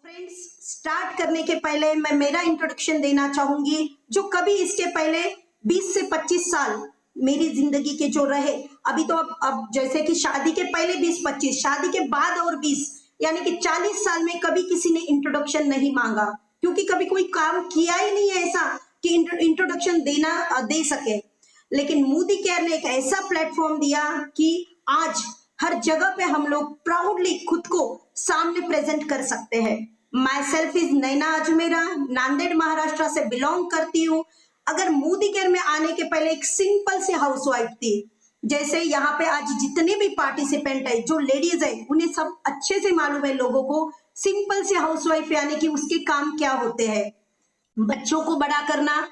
Friends, start करने के पहले मैं मेरा इंट्रोडक्शन देना चाहूंगी। जो कभी इसके पहले 20 से 25 साल मेरी जिंदगी के जो रहे, अभी तो अब जैसे कि शादी के पहले 20-25, शादी के बाद और 20, यानी कि 40 साल में कभी किसी ने इंट्रोडक्शन नहीं मांगा, क्योंकि कभी कोई काम किया ही नहीं है ऐसा कि इंट्रोडक्शन दे सके। लेकिन मोदी केयर ने एक ऐसा प्लेटफॉर्म दिया कि आज हर जगह पे हम लोग प्राउडली खुद को सामने प्रेजेंट कर सकते हैं। माई सेल्फ इज नैना अजमेरा, नांदेड़ महाराष्ट्र से बिलोंग करती हूँ। अगर मोदी केयर में आने के पहले एक सिंपल से हाउसवाइफ थी। जैसे यहाँ पे आज जितने भी पार्टिसिपेंट है, जो लेडीज है, उन्हें सब अच्छे से मालूम है लोगों को सिंपल से हाउसवाइफ यानी कि उसके काम क्या होते हैं। बच्चों को बड़ा करना,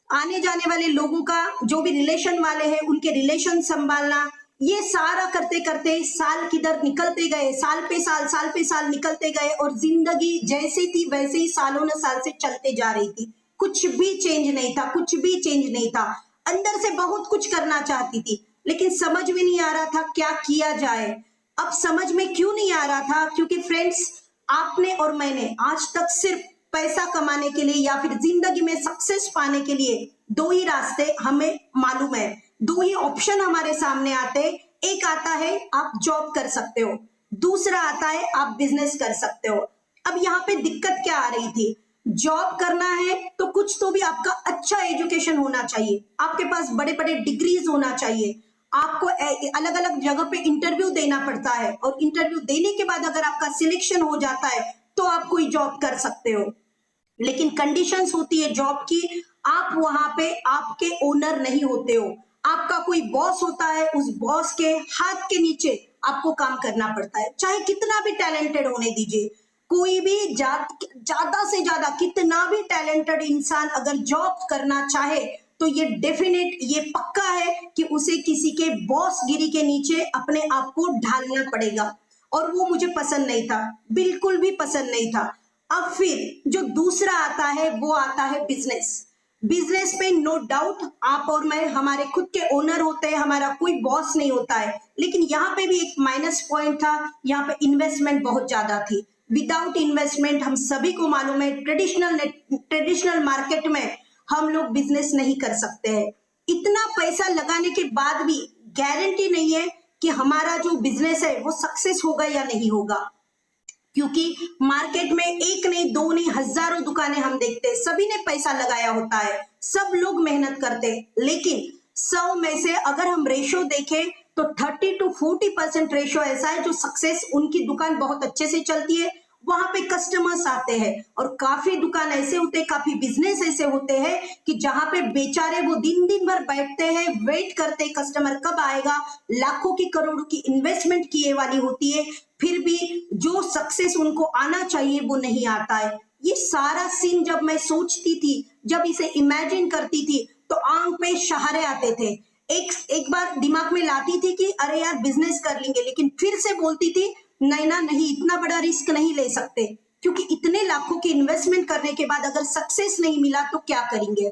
आने जाने वाले लोगों का जो भी रिलेशन वाले हैं उनके रिलेशन संभालना, ये सारा करते करते साल किधर निकलते गए, साल पे साल निकलते गए और जिंदगी जैसे थी वैसे ही सालों न साल से चलते जा रही थी। कुछ भी चेंज नहीं था, कुछ भी चेंज नहीं था। अंदर से बहुत कुछ करना चाहती थी, लेकिन समझ में नहीं आ रहा था क्या किया जाए। अब समझ में क्यों नहीं आ रहा था? क्योंकि फ्रेंड्स, आपने और मैंने आज तक सिर्फ पैसा कमाने के लिए या फिर जिंदगी में सक्सेस पाने के लिए दो ही रास्ते हमें मालूम है, दो ही ऑप्शन हमारे सामने आते। एक आता है आप जॉब कर सकते हो, दूसरा आता है आप बिजनेस कर सकते हो। अब यहाँ पे दिक्कत क्या आ रही थी? जॉब करना है तो कुछ तो भी आपका अच्छा एजुकेशन होना चाहिए, आपके पास बड़े बड़े डिग्रीज होना चाहिए, आपको अलग अलग जगह पे इंटरव्यू देना पड़ता है और इंटरव्यू देने के बाद अगर आपका सिलेक्शन हो जाता है तो आप कोई जॉब कर सकते हो। लेकिन कंडीशंस होती है जॉब की, आप वहां पे आपके ओनर नहीं होते हो, आपका कोई बॉस होता है, उस बॉस के हाथ के नीचे आपको काम करना पड़ता है। चाहे कितना भी टैलेंटेड होने दीजिए, कोई भी ज्यादा से ज्यादा कितना भी टैलेंटेड इंसान अगर जॉब करना चाहे तो ये डेफिनेट, ये पक्का है कि उसे किसी के बॉस गिरी के नीचे अपने आप को ढालना पड़ेगा। और वो मुझे पसंद नहीं था, बिल्कुल भी पसंद नहीं था। अब फिर जो दूसरा आता है वो आता है बिजनेस। बिजनेस पे नो डाउट आप और मैं हमारे खुद के ओनर होते हैं, हमारा कोई बॉस नहीं होता है। लेकिन यहाँ पे भी एक माइनस पॉइंट था, यहाँ पे इन्वेस्टमेंट बहुत ज्यादा थी। विदाउट इन्वेस्टमेंट हम सभी को मालूम है ट्रेडिशनल मार्केट में हम लोग बिजनेस नहीं कर सकते हैं। इतना पैसा लगाने के बाद भी गारंटी नहीं है कि हमारा जो बिजनेस है वो सक्सेस होगा या नहीं होगा, क्योंकि मार्केट में एक नहीं, दो नहीं, हजारों दुकानें हम देखते हैं, सभी ने पैसा लगाया होता है, सब लोग मेहनत करते हैं। लेकिन 100 में से अगर हम रेशो देखें तो 30 to 40% रेशो ऐसा है जो सक्सेस, उनकी दुकान बहुत अच्छे से चलती है, वहां पे कस्टमर्स आते हैं। और काफी दुकान ऐसे होते हैं, काफी बिजनेस ऐसे होते हैं कि जहां पे बेचारे वो दिन दिन भर बैठते हैं, वेट करते हैं कस्टमर कब आएगा, लाखों की करोड़ों की इन्वेस्टमेंट किए वाली होती है, फिर भी जो सक्सेस उनको आना चाहिए वो नहीं आता है। ये सारा सीन जब मैं सोचती थी, जब इसे इमेजिन करती थी, तो आंख में शहारे आते थे। एक बार दिमाग में लाती थी कि अरे यार बिजनेस कर लेंगे, लेकिन फिर से बोलती थी नैना नहीं, इतना बड़ा रिस्क नहीं ले सकते, क्योंकि इतने लाखों की इन्वेस्टमेंट करने के बाद अगर सक्सेस नहीं मिला तो क्या करेंगे।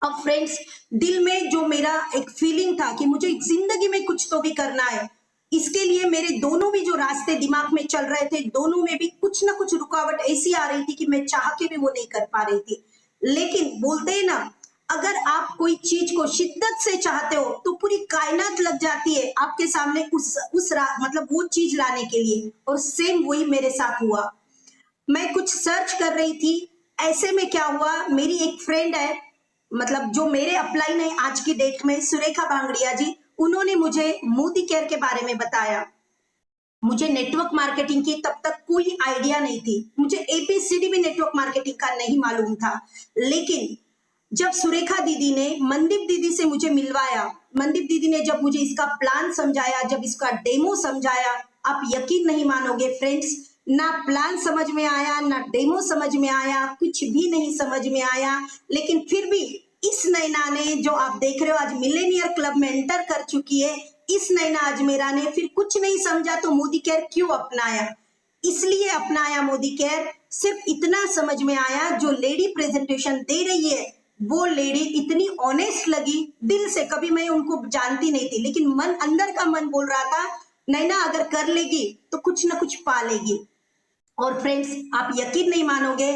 अब फ्रेंड्स, दिल में जो मेरा एक फीलिंग था कि मुझे जिंदगी में कुछ तो भी करना है, इसके लिए मेरे दोनों भी जो रास्ते दिमाग में चल रहे थे, दोनों में भी कुछ ना कुछ रुकावट ऐसी आ रही थी कि मैं चाह के भी वो नहीं कर पा रही थी। लेकिन बोलते हैं ना, अगर आप कोई चीज को शिद्दत से चाहते हो तो पूरी कायनात लग जाती है आपके सामने मतलब वो चीज लाने के लिए। और सेम वही मेरे साथ हुआ। मैं कुछ सर्च कर रही थी, ऐसे में क्या हुआ, मेरी एक फ्रेंड है, मतलब जो मेरे अपलाइन है आज की डेट में, सुरेखा भांगड़िया जी, उन्होंने मुझे मोदी केयर के बारे में बताया। मुझे नेटवर्क मार्केटिंग की तब तक कोई आइडिया नहीं थी, मुझे एबीसीडी भी नेटवर्क मार्केटिंग का नहीं मालूम था। लेकिन जब सुरेखा दीदी ने मनदीप दीदी से मुझे मिलवाया, मनदीप दीदी ने जब मुझे इसका प्लान समझाया, जब इसका डेमो समझाया, आप यकीन नहीं मानोगे फ्रेंड्स, ना प्लान समझ में आया, ना डेमो समझ में आया, कुछ भी नहीं समझ में आया। लेकिन फिर भी इस नैना ने, जो आप देख रहे हो आज मिलेनियर क्लब में एंटर कर चुकी है, इस नैना अजमेरा ने फिर कुछ नहीं समझा तो मोदी केयर क्यों अपनाया? इसलिए अपनाया मोदी केयर, सिर्फ इतना समझ में आया, जो लेडी प्रेजेंटेशन दे रही है वो लेडी इतनी ऑनेस्ट लगी दिल से। कभी मैं उनको जानती नहीं थी, लेकिन मन, अंदर का मन बोल रहा था नैना अगर कर लेगी तो कुछ ना कुछ पा लेगी। और फ्रेंड्स, आप यकीन नहीं मानोगे,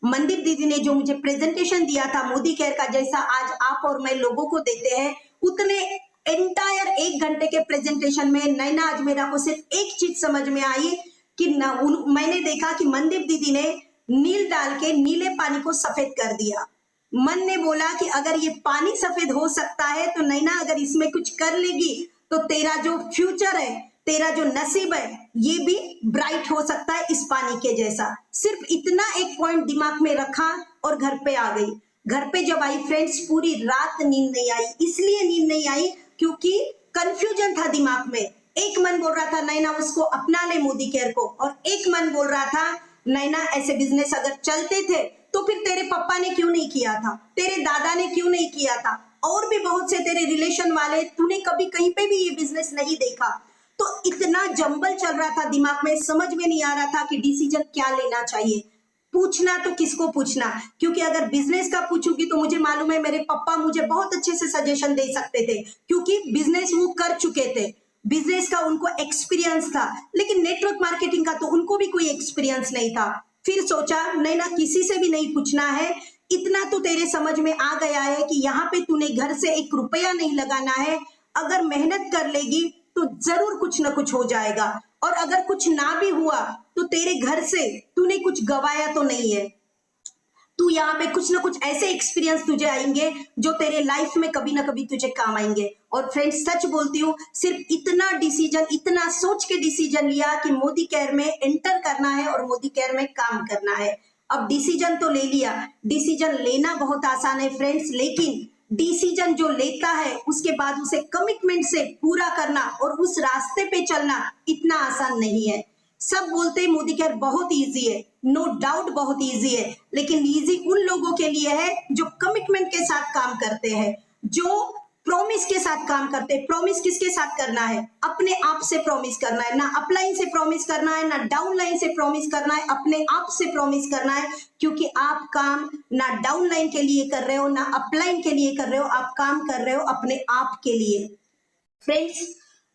मनदीप दीदी ने जो मुझे प्रेजेंटेशन दिया था मोदी केयर का, जैसा आज आप और मैं लोगों को देते हैं, उतने एंटायर 1 घंटे के प्रेजेंटेशन में नैना अजमेरा को सिर्फ एक चीज समझ में आई कि मैंने देखा कि मनदीप दीदी ने नील डाल के नीले पानी को सफेद कर दिया। मन ने बोला कि अगर ये पानी सफेद हो सकता है तो नैना अगर इसमें कुछ कर लेगी तो तेरा जो फ्यूचर है, तेरा जो नसीब है, ये भी ब्राइट हो सकता है इस पानी के जैसा। सिर्फ इतना एक पॉइंट दिमाग में रखा और घर पे आ गई। घर पे जब आई फ्रेंड्स, पूरी रात नींद नहीं आई। इसलिए नींद नहीं आई क्योंकि कंफ्यूजन था दिमाग में। एक मन बोल रहा था नैना उसको अपना ले मोदी केयर को, और एक मन बोल रहा था नैना ऐसे बिजनेस अगर चलते थे तो फिर तेरे पापा ने क्यों नहीं किया था, तेरे दादा ने क्यों नहीं किया था, और भी बहुत से तेरे रिलेशन वाले, तूने कभी कहीं पे भी ये बिजनेस नहीं देखा। तो इतना जंबल चल रहा था दिमाग में, समझ में नहीं आ रहा था कि डिसीजन क्या लेना चाहिए। पूछना तो किसको पूछना, क्योंकि अगर बिजनेस का पूछूंगी तो मुझे मालूम है मेरे पापा मुझे बहुत अच्छे से सजेशन दे सकते थे, क्योंकि बिजनेस वो कर चुके थे, बिजनेस का उनको एक्सपीरियंस था। लेकिन नेटवर्क मार्केटिंग का तो उनको भी कोई एक्सपीरियंस नहीं था। फिर सोचा नहीं ना, किसी से भी नहीं पूछना है, इतना तो तेरे समझ में आ गया है कि यहाँ पे तूने घर से 1 रुपया नहीं लगाना है। अगर मेहनत कर लेगी तो जरूर कुछ ना कुछ हो जाएगा, और अगर कुछ ना भी हुआ तो तेरे घर से तूने कुछ गवाया तो नहीं है। तू यहाँ पे कुछ ना कुछ ऐसे एक्सपीरियंस तुझे आएंगे जो तेरे लाइफ में कभी ना कभी तुझे काम आएंगे। और फ्रेंड्स, सच बोलती हूँ, सिर्फ इतना डिसीजन, इतना सोच के डिसीजन लिया कि मोदी केयर में एंटर करना है और मोदी केयर में काम करना है। अब डिसीजन तो ले लिया, डिसीजन लेना बहुत आसान है फ्रेंड्स, लेकिन डिसीजन जो लेता है उसके बाद उसे कमिटमेंट से पूरा करना और उस रास्ते पे चलना इतना आसान नहीं है। सब बोलते हैं मोदी केयर बहुत इजी है, नो डाउट बहुत इजी है, लेकिन इजी उन लोगों के लिए है जो कमिटमेंट के साथ काम करते हैं, जो प्रॉमिस के साथ काम करते हैं। प्रॉमिस किसके साथ करना है? अपने आप से प्रॉमिस करना है, ना अपलाइन से प्रॉमिस करना है, ना डाउनलाइन से प्रॉमिस करना है, अपने आप से प्रॉमिस करना है। क्योंकि आप काम ना डाउनलाइन के लिए कर रहे हो ना अपलाइन के लिए कर रहे हो, आप काम कर रहे हो अपने आप के लिए। फ्रेंड्स,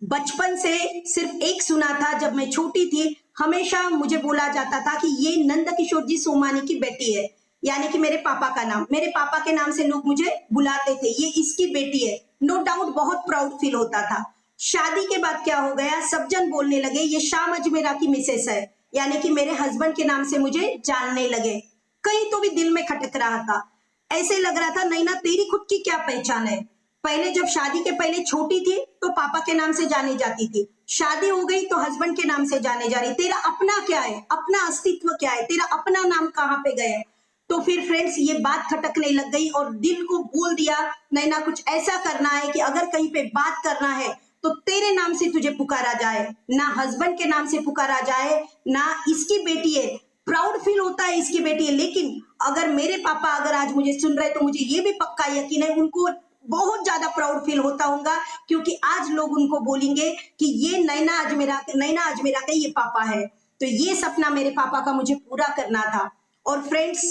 बचपन से सिर्फ एक सुना था, जब मैं छोटी थी हमेशा मुझे बोला जाता था कि ये नंद किशोर जी सोमानी की बेटी है, यानी कि मेरे पापा का नाम, मेरे पापा के नाम से लोग मुझे बुलाते थे, ये इसकी बेटी है। नो डाउट बहुत प्राउड फील होता था। शादी के बाद क्या हो गया, सब जन बोलने लगे ये शाम अजमेरा की मिसेस है, यानी कि मेरे हस्बैंड के नाम से मुझे जानने लगे। कहीं तो भी दिल में खटक रहा था, ऐसे लग रहा था नैना तेरी खुद की क्या पहचान है। पहले जब शादी के पहले छोटी थी तो पापा के नाम से जानी जाती थी, शादी हो गई तो हस्बैंड के नाम से जाने जा रही। तेरा अपना क्या है, अपना अस्तित्व क्या है, तेरा अपना नाम कहाँ पे गया? तो फिर फ्रेंड्स, ये बात खटकने लग गई और दिल को बोल दिया नैना कुछ ऐसा करना है कि अगर कहीं पे बात करना है तो तेरे नाम से तुझे पुकारा जाए, ना हस्बैंड के नाम से पुकारा जाए, ना इसकी बेटी है। प्राउड फील होता है इसकी बेटी है, लेकिन अगर मेरे पापा अगर आज मुझे सुन रहे तो मुझे ये भी पक्का यकीन है उनको बहुत ज्यादा प्राउड फील होता होगा, क्योंकि आज लोग उनको बोलेंगे कि ये नैना अजमेरा का ये पापा है। तो ये सपना मेरे पापा का मुझे पूरा करना था। और फ्रेंड्स,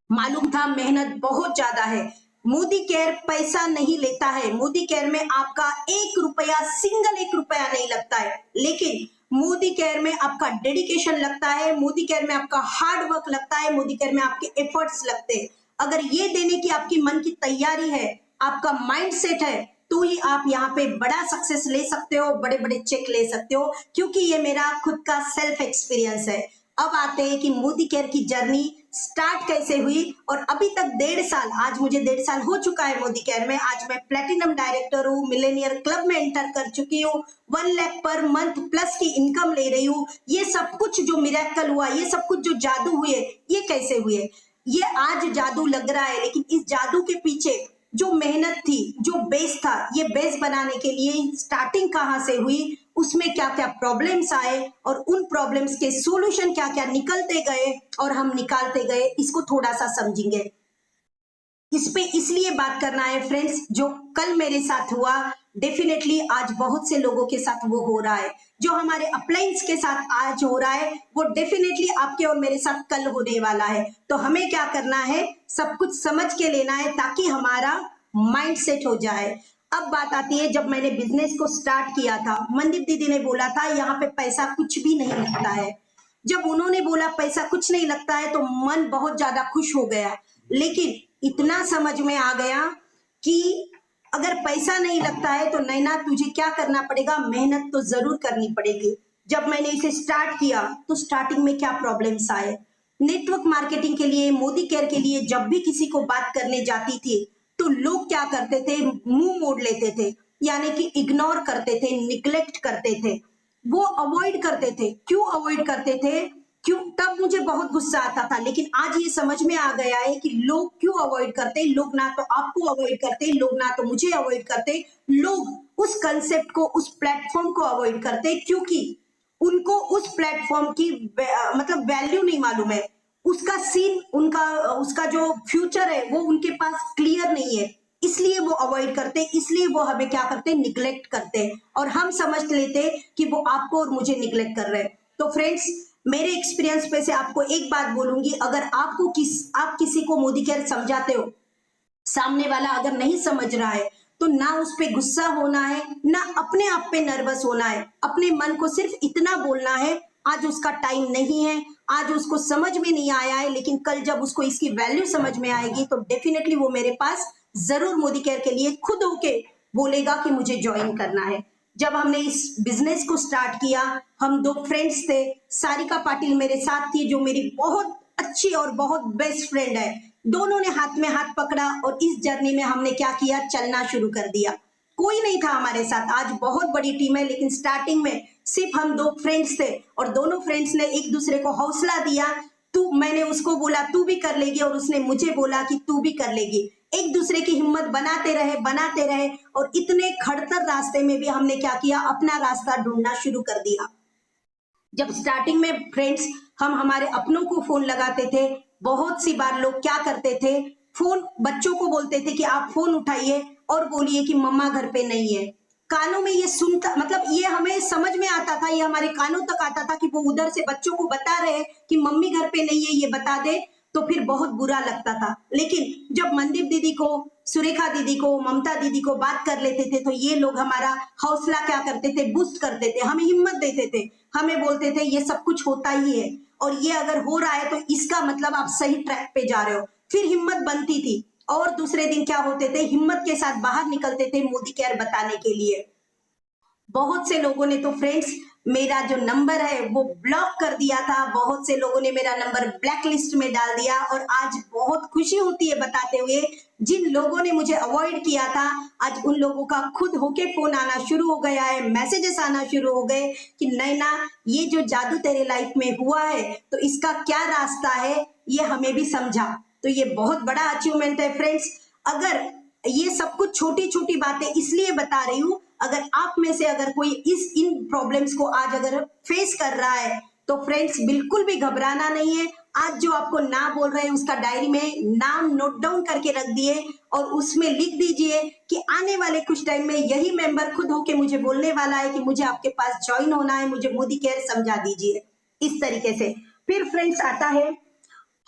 मालूम था मेहनत बहुत ज्यादा है। मोदी केयर पैसा नहीं लेता है, मोदी केयर में आपका 1 रुपया, सिंगल 1 रुपया नहीं लगता है, लेकिन मोदी केयर में आपका डेडिकेशन लगता है, मोदी केयर में आपका हार्ड वर्क लगता है, मोदी केयर में आपके एफर्ट्स लगते हैं। अगर ये देने की आपकी मन की तैयारी है, आपका माइंड सेट है, तो ही आप यहाँ पे बड़ा सक्सेस ले सकते हो, बड़े बड़े चेक ले सकते हो, क्योंकि ये मेरा खुद का सेल्फ एक्सपीरियंस है। अब आते हैं कि मोदी केयर की जर्नी स्टार्ट कैसे हुई, और अभी तक 1.5 साल, आज मुझे 1.5 साल हो चुका है मोदी केयर में। आज मैं प्लेटिनम डायरेक्टर हूँ, मिलेनियर क्लब में एंटर कर चुकी हूँ, 1 लाख पर मंथ प्लस की इनकम ले रही हूँ। ये सब कुछ जो मिरेकल हुआ, ये सब कुछ जो जादू हुए, ये कैसे हुए? ये आज जादू लग रहा है, लेकिन इस जादू के पीछे जो मेहनत थी, जो बेस था, ये बेस बनाने के लिए स्टार्टिंग कहाँ से हुई, उसमें क्या क्या प्रॉब्लम्स आए और उन प्रॉब्लम्स के सॉल्यूशन क्या क्या निकलते गए और हम निकालते गए, इसको थोड़ा सा समझेंगे। इस पे इसलिए बात करना है फ्रेंड्स, जो कल मेरे साथ हुआ डेफिनेटली आज बहुत से लोगों के साथ वो हो रहा है। जो हमारे अपलाइंस के साथ आज हो रहा है वो डेफिनेटली आपके और मेरे साथ कल होने वाला है। तो हमें क्या करना है, सब कुछ समझ के लेना है ताकि हमारा माइंड सेट हो जाए। अब बात आती है, जब मैंने बिजनेस को स्टार्ट किया था, मनदीप दीदी ने बोला था यहाँ पे पैसा कुछ भी नहीं लगता है। जब उन्होंने बोला पैसा कुछ नहीं लगता है तो मन बहुत ज्यादा खुश हो गया, लेकिन इतना समझ में आ गया कि अगर पैसा नहीं लगता है तो नैना तुझे क्या करना पड़ेगा, मेहनत तो जरूर करनी पड़ेगी। जब मैंने इसे स्टार्ट किया तो स्टार्टिंग में क्या प्रॉब्लम्स आए, नेटवर्क मार्केटिंग के लिए, मोदी केयर के लिए जब भी किसी को बात करने जाती थी तो लोग क्या करते थे, मुंह मोड़ लेते थे, यानी कि इग्नोर करते थे, निग्लेक्ट करते थे, वो अवॉइड करते थे। क्यों अवॉइड करते थे, क्यों, तब मुझे बहुत गुस्सा आता था, लेकिन आज ये समझ में आ गया है कि लोग क्यों अवॉइड करते। लोग ना तो आपको अवॉइड करते, लोग ना तो मुझे अवॉइड करते, लोग उस कंसेप्ट को, उस प्लेटफॉर्म को अवॉइड करते क्योंकि उनको उस प्लेटफॉर्म की मतलब वैल्यू नहीं मालूम है, उसका सीन, उनका उसका जो फ्यूचर है वो उनके पास क्लियर नहीं है, इसलिए वो अवॉइड करते, इसलिए वो हमें क्या करते, निग्लेक्ट करते, और हम समझ लेते कि वो आपको और मुझे निग्लेक्ट कर रहे हैं। तो फ्रेंड्स, मेरे एक्सपीरियंस पे से आपको एक बात बोलूंगी, अगर आपको आप किसी को मोदी केयर समझाते हो, सामने वाला अगर नहीं समझ रहा है तो ना उस पे गुस्सा होना है, ना अपने आप पे नर्वस होना है, अपने मन को सिर्फ इतना बोलना है, आज उसका टाइम नहीं है, आज उसको समझ में नहीं आया है, लेकिन कल जब उसको इसकी वैल्यू समझ में आएगी तो डेफिनेटली वो मेरे पास जरूर मोदी केयर के लिए खुद होके बोलेगा कि मुझे ज्वाइन करना है। जब हमने इस बिजनेस को स्टार्ट किया, हम दो फ्रेंड्स थे, सारिका पाटिल मेरे साथ थी जो मेरी बहुत अच्छी और बहुत बेस्ट फ्रेंड है, दोनों ने हाथ में हाथ पकड़ा और इस जर्नी में हमने क्या किया, चलना शुरू कर दिया। कोई नहीं था हमारे साथ, आज बहुत बड़ी टीम है, लेकिन स्टार्टिंग में सिर्फ हम दो फ्रेंड्स थे और दोनों फ्रेंड्स ने एक दूसरे को हौसला दिया। मैंने उसको बोला तू भी कर लेगी और उसने मुझे बोला कि तू भी कर लेगी, एक दूसरे की हिम्मत बनाते रहे और इतने खड़तर रास्ते में भी हमने क्या किया, अपना रास्ता ढूंढना शुरू कर दिया। जब स्टार्टिंग में फ्रेंड्स हम हमारे अपनों को फोन लगाते थे, बहुत सी बार लोग क्या करते थे, फोन बच्चों को बोलते थे कि आप फोन उठाइए और बोलिए कि मम्मा घर पे नहीं है। कानों में ये सुनता, मतलब ये हमें समझ में आता था, ये हमारे कानों तक आता था कि वो उधर से बच्चों को बता रहे हैं कि मम्मी घर पे नहीं है, ये बता दे, तो फिर बहुत बुरा लगता था। लेकिन जब मनदीप दीदी को, सुरेखा दीदी को, ममता दीदी को बात कर लेते थे तो ये लोग हमारा हौसला क्या करते थे, बूस्ट करते थे, हमें हिम्मत देते थे, हमें बोलते थे ये सब कुछ होता ही है और ये अगर हो रहा है तो इसका मतलब आप सही ट्रैक पे जा रहे हो। फिर हिम्मत बनती थी और दूसरे दिन क्या होते थे, हिम्मत के साथ बाहर निकलते थे मोदी केयर बताने के लिए। बहुत से लोगों ने तो फ्रेंड्स मेरा जो नंबर है वो ब्लॉक कर दिया था, बहुत से लोगों ने मेरा नंबर ब्लैक लिस्ट में डाल दिया और आज बहुत खुशी होती है बताते हुए, जिन लोगों ने मुझे अवॉइड किया था आज उन लोगों का खुद होके फोन आना शुरू हो गया है, मैसेजेस आना शुरू हो गए कि नैना ये जो जादू तेरे लाइफ में हुआ है तो इसका क्या रास्ता है, ये हमें भी समझा। तो ये बहुत बड़ा अचीवमेंट है फ्रेंड्स। अगर ये सब कुछ छोटी छोटी बातें इसलिए बता रही हूँ, अगर आप में से अगर कोई इन प्रॉब्लम्स को आज अगर फेस कर रहा है तो फ्रेंड्स बिल्कुल भी घबराना नहीं है। आज जो आपको ना बोल रहे हैं उसका डायरी में नाम नोट डाउन करके रख दिए और उसमें लिख दीजिए कि आने वाले कुछ टाइम में यही मेंबर खुद होके मुझे बोलने वाला है कि मुझे आपके पास ज्वाइन होना है, मुझे मोदी केयर समझा दीजिए, इस तरीके से। फिर फ्रेंड्स आता है,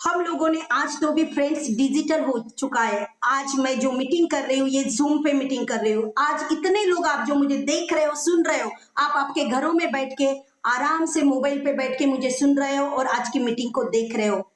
हम लोगों ने आज तो भी फ्रेंड्स डिजिटल हो चुका है। आज मैं जो मीटिंग कर रही हूँ ये जूम पे मीटिंग कर रही हूँ। आज इतने लोग आप जो मुझे देख रहे हो, सुन रहे हो, आप आपके घरों में बैठ के आराम से मोबाइल पे बैठ के मुझे सुन रहे हो और आज की मीटिंग को देख रहे हो।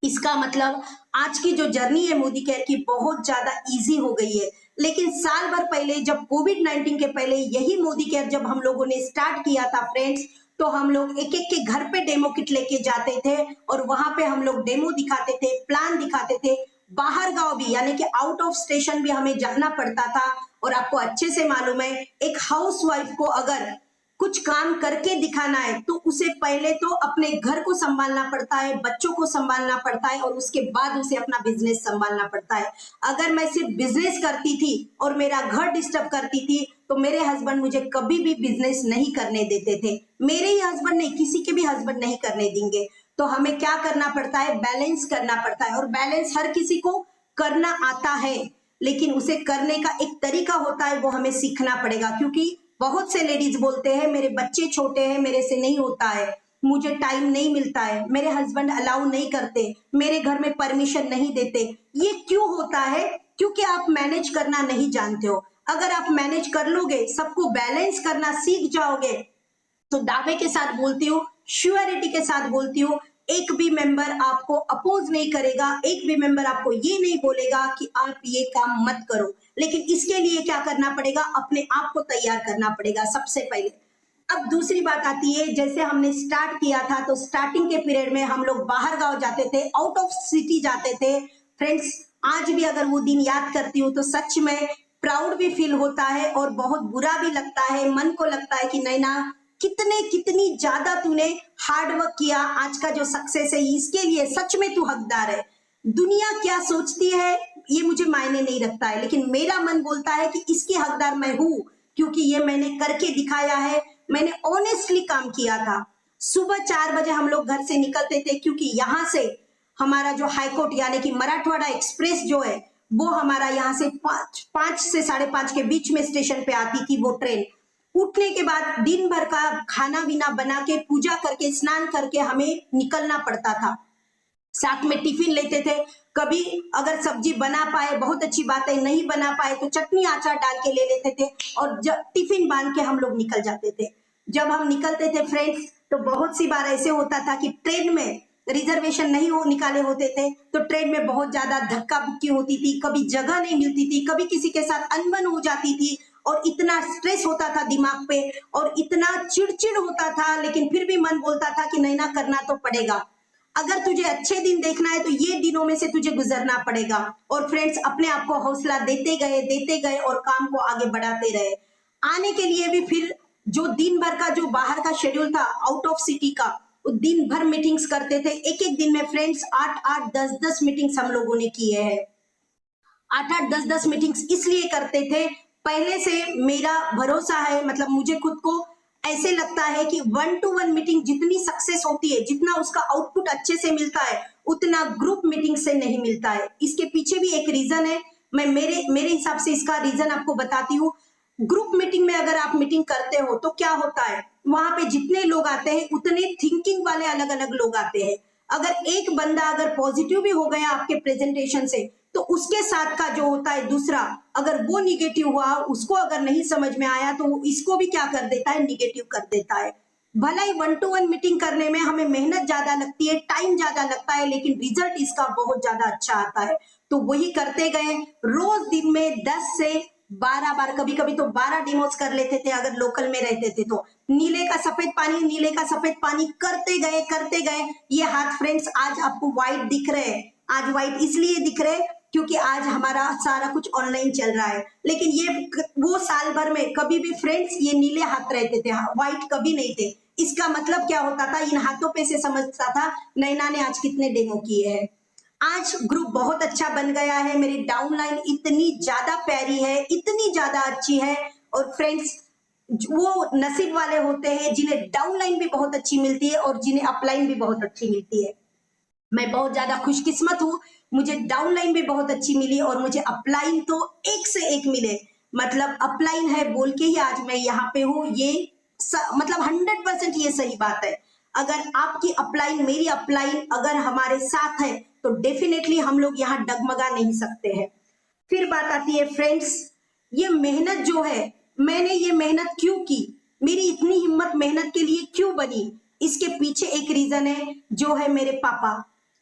इसका मतलब आज की जो जर्नी है मोदी केयर की बहुत ज्यादा इजी हो गई है। लेकिन साल भर पहले जब कोविड-19 के पहले यही मोदी केयर जब हम लोगों ने स्टार्ट किया था फ्रेंड्स, तो हम लोग एक एक के घर पे डेमो किट लेके जाते थे और वहां पे हम लोग डेमो दिखाते थे, प्लान दिखाते थे। बाहर गांव भी यानी कि आउट ऑफ स्टेशन भी हमें जाना पड़ता था। और आपको अच्छे से मालूम है एक हाउसवाइफ को अगर कुछ काम करके दिखाना है तो उसे पहले तो अपने घर को संभालना पड़ता है, बच्चों को संभालना पड़ता है और उसके बाद उसे अपना बिजनेस संभालना पड़ता है। अगर मैं सिर्फ बिजनेस करती थी और मेरा घर डिस्टर्ब करती थी तो मेरे हस्बैंड मुझे कभी भी बिजनेस नहीं करने देते थे। मेरे ही हस्बैंड नहीं, किसी के भी हस्बैंड नहीं करने देंगे। तो हमें क्या करना पड़ता है, बैलेंस करना पड़ता है। और बैलेंस हर किसी को करना आता है, लेकिन उसे करने का एक तरीका होता है, वो हमें सीखना पड़ेगा। क्योंकि बहुत से लेडीज बोलते हैं मेरे बच्चे छोटे हैं, मेरे से नहीं होता है, मुझे टाइम नहीं मिलता है, मेरे हस्बैंड अलाउ नहीं करते, मेरे घर में परमिशन नहीं देते। ये क्यों होता है? क्योंकि आप मैनेज करना नहीं जानते हो। अगर आप मैनेज कर लोगे, सबको बैलेंस करना सीख जाओगे, तो दावे के साथ बोलती हूँ श्योरिटी के साथ बोलती हूँ, एक भी मेंबर आपको अपोज नहीं करेगा, एक भी मेंबर आपको ये नहीं बोलेगा कि आप ये काम मत करो। लेकिन इसके लिए क्या करना पड़ेगा, अपने आप को तैयार करना पड़ेगा सबसे पहले। अब दूसरी बात आती है, जैसे हमने स्टार्ट किया था तो स्टार्टिंग के पीरियड में हम लोग बाहर गांव जाते थे, आउट ऑफ सिटी जाते थे। फ्रेंड्स, आज भी अगर वो दिन याद करती हूँ तो सच में प्राउड भी फील होता है और बहुत बुरा भी लगता है। मन को लगता है कि नैना कितनी ज्यादा तूने हार्ड वर्क किया, आज का जो सक्सेस है इसके लिए सच में तू हकदार है। दुनिया क्या सोचती है ये मुझे मायने नहीं रखता है, लेकिन मेरा मन बोलता है कि इसकी हकदार मैं हूं, क्योंकि ये मैंने करके दिखाया है, मैंने ऑनेस्टली काम किया था। सुबह 4 बजे हम लोग घर से निकलते थे, क्योंकि यहाँ से हमारा जो हाईकोर्ट यानी कि मराठवाड़ा एक्सप्रेस जो है वो हमारा यहाँ से 5 से 5:30 के बीच में स्टेशन पे आती थी वो ट्रेन। उठने के बाद दिन भर का खाना बीना बना के, पूजा करके, स्नान करके हमें निकलना पड़ता था। साथ में टिफिन लेते थे, कभी अगर सब्जी बना पाए बहुत अच्छी बात है, नहीं बना पाए तो चटनी आचार डाल के ले लेते थे और जब टिफिन बांध के हम लोग निकल जाते थे। जब हम निकलते थे फ्रेंड्स, तो बहुत सी बार ऐसे होता था कि ट्रेन में रिजर्वेशन नहीं हो निकाले होते थे, तो ट्रेन में बहुत ज्यादा धक्का बुक्की होती थी, कभी जगह नहीं मिलती थी, कभी किसी के साथ अनबन हो जाती थी और इतना स्ट्रेस होता था दिमाग पे और इतना चिड़चिड़ होता था, लेकिन फिर भी मन बोलता था कि नहीं ना, करना तो पड़ेगा। अगर तुझे अच्छे दिन देखना है तो ये दिनों में से तुझे गुजरना पड़ेगा। और फ्रेंड्स, अपने आप को हौसला देते गए और काम को आगे बढ़ाते रहे। आने के लिए भी फिर जो दिन भर का जो बाहर का शेड्यूल था आउट ऑफ सिटी का, वो दिन भर मीटिंग्स करते थे। एक दिन में फ्रेंड्स 8-8, 10-10 मीटिंग्स हम लोगों ने किए हैं। 8-8, 10-10 मीटिंग्स इसलिए करते थे, पहले से मेरा भरोसा है, मतलब मुझे खुद को ऐसे लगता है कि 1-to-1 मीटिंग जितनी सक्सेस होती है, जितना उसका आउटपुट अच्छे से मिलता है, उतना ग्रुप मीटिंग से नहीं मिलता है। इसके पीछे भी एक रीजन है, मैं मेरे हिसाब से इसका रीजन आपको बताती हूँ। ग्रुप मीटिंग में अगर आप मीटिंग करते हो तो क्या होता है, वहां पे जितने लोग आते हैं उतने थिंकिंग वाले अलग अलग लोग आते हैं। अगर एक बंदा अगर पॉजिटिव भी हो गया आपके प्रेजेंटेशन से, तो उसके साथ का जो होता है दूसरा, अगर वो निगेटिव हुआ, उसको अगर नहीं समझ में आया तो वो इसको भी क्या कर देता है, निगेटिव कर देता है। भला ही 1-to-1 मीटिंग करने में हमें मेहनत ज्यादा लगती है, टाइम ज्यादा लगता है, लेकिन रिजल्ट इसका बहुत ज्यादा अच्छा आता है। तो वही करते गए, रोज दिन में 10 से 12 बार, कभी कभी तो 12 डिमोस कर लेते थे अगर लोकल में रहते थे तो। नीले का सफेद पानी करते गए। ये हाथ फ्रेंड्स आज आपको व्हाइट दिख रहे हैं, आज व्हाइट इसलिए दिख रहे हैं क्योंकि आज हमारा सारा कुछ ऑनलाइन चल रहा है। लेकिन ये वो साल भर में कभी भी फ्रेंड्स ये नीले हाथ रहते थे, व्हाइट कभी नहीं थे। इसका मतलब क्या होता था, इन हाथों पे से समझता था नैना ने आज कितने डेमो किए हैं। आज ग्रुप बहुत अच्छा बन गया है, मेरी डाउनलाइन इतनी ज्यादा प्यारी है, इतनी ज्यादा अच्छी है। और फ्रेंड्स, वो नसीब वाले होते हैं जिन्हें डाउनलाइन भी बहुत अच्छी मिलती है और जिन्हें अपलाइन भी बहुत अच्छी मिलती है। मैं बहुत ज्यादा खुशकिस्मत हूँ, मुझे डाउनलाइन भी बहुत अच्छी मिली और मुझे अपलाइन तो एक से एक मिले। मतलब अपलाइन है बोल के ही आज मैं यहाँ पे हूँ, ये मतलब 100% ये सही बात है। अगर आपकी अपलाइन, मेरी अपलाइन अगर हमारे साथ है तो डेफिनेटली हम लोग यहाँ डगमगा नहीं सकते हैं। फिर बात आती है फ्रेंड्स, ये मेहनत जो है, मैंने ये मेहनत क्यों की, मेरी इतनी हिम्मत मेहनत के लिए क्यों बनी, इसके पीछे एक रीजन है जो है मेरे पापा।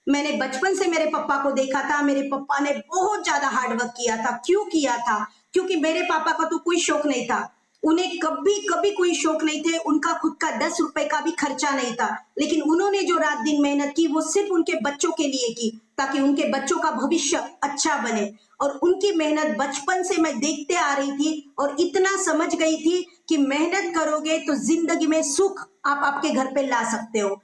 मैंने बचपन से मेरे पापा को देखा था, मेरे पापा ने बहुत ज्यादा हार्डवर्क किया था। क्यों किया था, क्योंकि मेरे पापा का तो कोई शौक नहीं था, उन्हें कभी कोई शौक नहीं थे, उनका खुद का 10 रुपए का भी खर्चा नहीं था। लेकिन उन्होंने जो रात दिन मेहनत की वो सिर्फ उनके बच्चों के लिए की, ताकि उनके बच्चों का भविष्य अच्छा बने। और उनकी मेहनत बचपन से मैं देखते आ रही थी और इतना समझ गई थी कि मेहनत करोगे तो जिंदगी में सुख आप आपके घर पे ला सकते हो।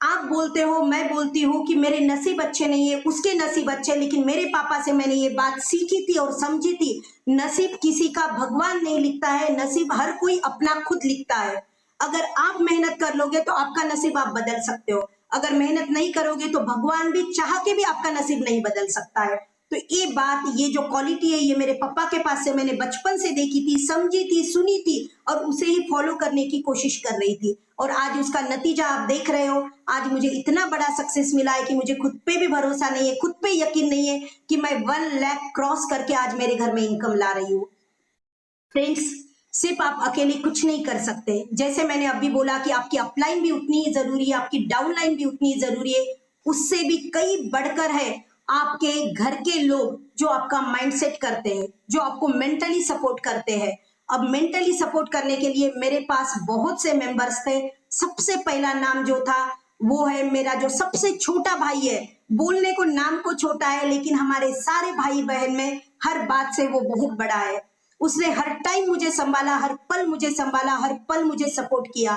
आप बोलते हो, मैं बोलती हूँ कि मेरे नसीब अच्छे नहीं है, उसके नसीब अच्छे, लेकिन मेरे पापा से मैंने ये बात सीखी थी और समझी थी, नसीब किसी का भगवान नहीं लिखता है, नसीब हर कोई अपना खुद लिखता है। अगर आप मेहनत कर लोगे तो आपका नसीब आप बदल सकते हो, अगर मेहनत नहीं करोगे तो भगवान भी चाह के भी आपका नसीब नहीं बदल सकता है। तो ये बात, ये जो क्वालिटी है, ये मेरे पापा के पास से मैंने बचपन से देखी थी, समझी थी, सुनी थी और उसे ही फॉलो करने की कोशिश कर रही थी। और आज उसका नतीजा आप देख रहे हो। आज मुझे इतना बड़ा सक्सेस मिला है कि मुझे खुद पे भी भरोसा नहीं है, खुद पे यकीन नहीं है कि मैं 1 लाख क्रॉस करके आज मेरे घर में इनकम ला रही हूँ। फ्रेंड्स, सिर्फ आप अकेले कुछ नहीं कर सकते। जैसे मैंने अभी बोला कि आपकी अपलाइन भी उतनी ही जरूरी है, आपकी डाउनलाइन भी उतनी ही जरूरी है। उससे भी कई बढ़कर है आपके घर के लोग जो आपका माइंडसेट करते हैं, जो आपको मेंटली सपोर्ट करते हैं। अब मेंटली सपोर्ट करने के लिए मेरे पास बहुत से मेंबर्स थे। सबसे पहला नाम जो था वो है मेरा जो सबसे छोटा भाई है। बोलने को नाम को छोटा है, लेकिन हमारे सारे भाई बहन में हर बात से वो बहुत बड़ा है। उसने हर टाइम मुझे संभाला, हर पल मुझे संभाला, हर पल मुझे सपोर्ट किया।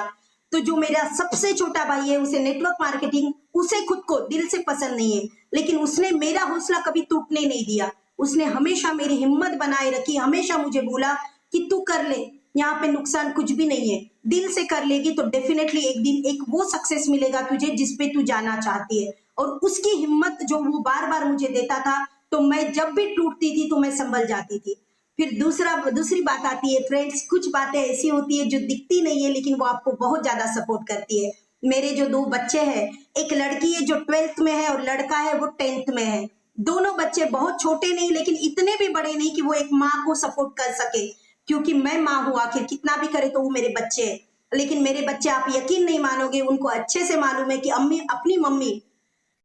तो जो मेरा सबसे छोटा भाई है, उसे नेटवर्क मार्केटिंग, उसे खुद को दिल से पसंद नहीं है, लेकिन उसने मेरा हौसला कभी टूटने नहीं दिया। उसने हमेशा मेरी हिम्मत बनाए रखी, हमेशा मुझे बोला कि तू कर ले, यहाँ पे नुकसान कुछ भी नहीं है, दिल से कर लेगी तो डेफिनेटली एक दिन एक वो सक्सेस मिलेगा तुझे जिसपे तू जाना चाहती है। और उसकी हिम्मत जो वो बार बार मुझे देता था, तो मैं जब भी टूटती थी तो मैं संभल जाती थी। फिर दूसरी बात आती है फ्रेंड्स, कुछ बातें ऐसी होती है जो दिखती नहीं है, लेकिन वो आपको बहुत ज्यादा सपोर्ट करती है। मेरे जो 2 बच्चे हैं, एक लड़की है जो 12th में है और लड़का है वो 10th में है। दोनों बच्चे बहुत छोटे नहीं, लेकिन इतने भी बड़े नहीं कि वो एक माँ को सपोर्ट कर सके, क्योंकि मैं माँ हूं, आखिर कितना भी करे तो वो मेरे बच्चे हैं। लेकिन मेरे बच्चे, आप यकीन नहीं मानोगे, उनको अच्छे से मालूम है कि अपनी मम्मी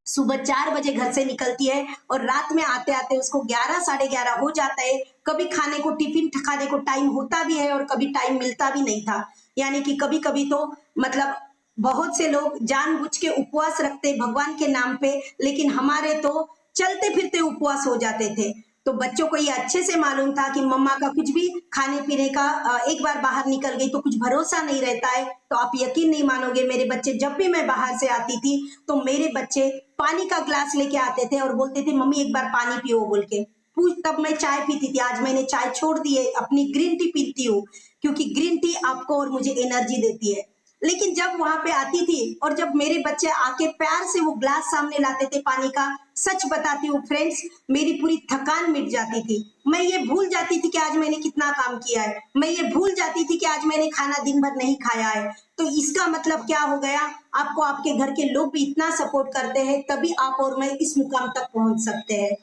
सुबह 4 बजे घर से निकलती है और रात में आते आते उसको 11 साढ़े 11 हो जाता है। कभी खाने को टिफिन खाने को टाइम होता भी है और कभी टाइम मिलता भी नहीं था। यानी कि कभी कभी तो मतलब बहुत से लोग जानबूझ के उपवास रखते भगवान के नाम पे, लेकिन हमारे तो चलते फिरते उपवास हो जाते थे। तो बच्चों को ये अच्छे से मालूम था कि मम्मा का कुछ भी खाने पीने का एक बार बाहर निकल गई तो कुछ भरोसा नहीं रहता है। तो आप यकीन नहीं मानोगे, मेरे बच्चे जब भी मैं बाहर से आती थी तो मेरे बच्चे पानी का ग्लास लेके आते थे और बोलते थे मम्मी एक बार पानी पियो बोल के। पूछ तब मैं चाय पीती थी, आज मैंने चाय छोड़ दी है, अपनी ग्रीन टी पीती हूँ, क्योंकि ग्रीन टी आपको और मुझे एनर्जी देती है। लेकिन जब वहां पे आती थी और जब मेरे बच्चे आके प्यार से वो ग्लास सामने लाते थे पानी का, सच बताती हूँ फ्रेंड्स, मेरी पूरी थकान मिट जाती थी। मैं ये भूल जाती थी कि आज मैंने कितना काम किया है, मैं ये भूल जाती थी कि आज मैंने खाना दिन भर नहीं खाया है। तो इसका मतलब क्या हो गया, आपको आपके घर के लोग भी इतना सपोर्ट करते हैं, तभी आप और मैं इस मुकाम तक पहुंच सकते हैं।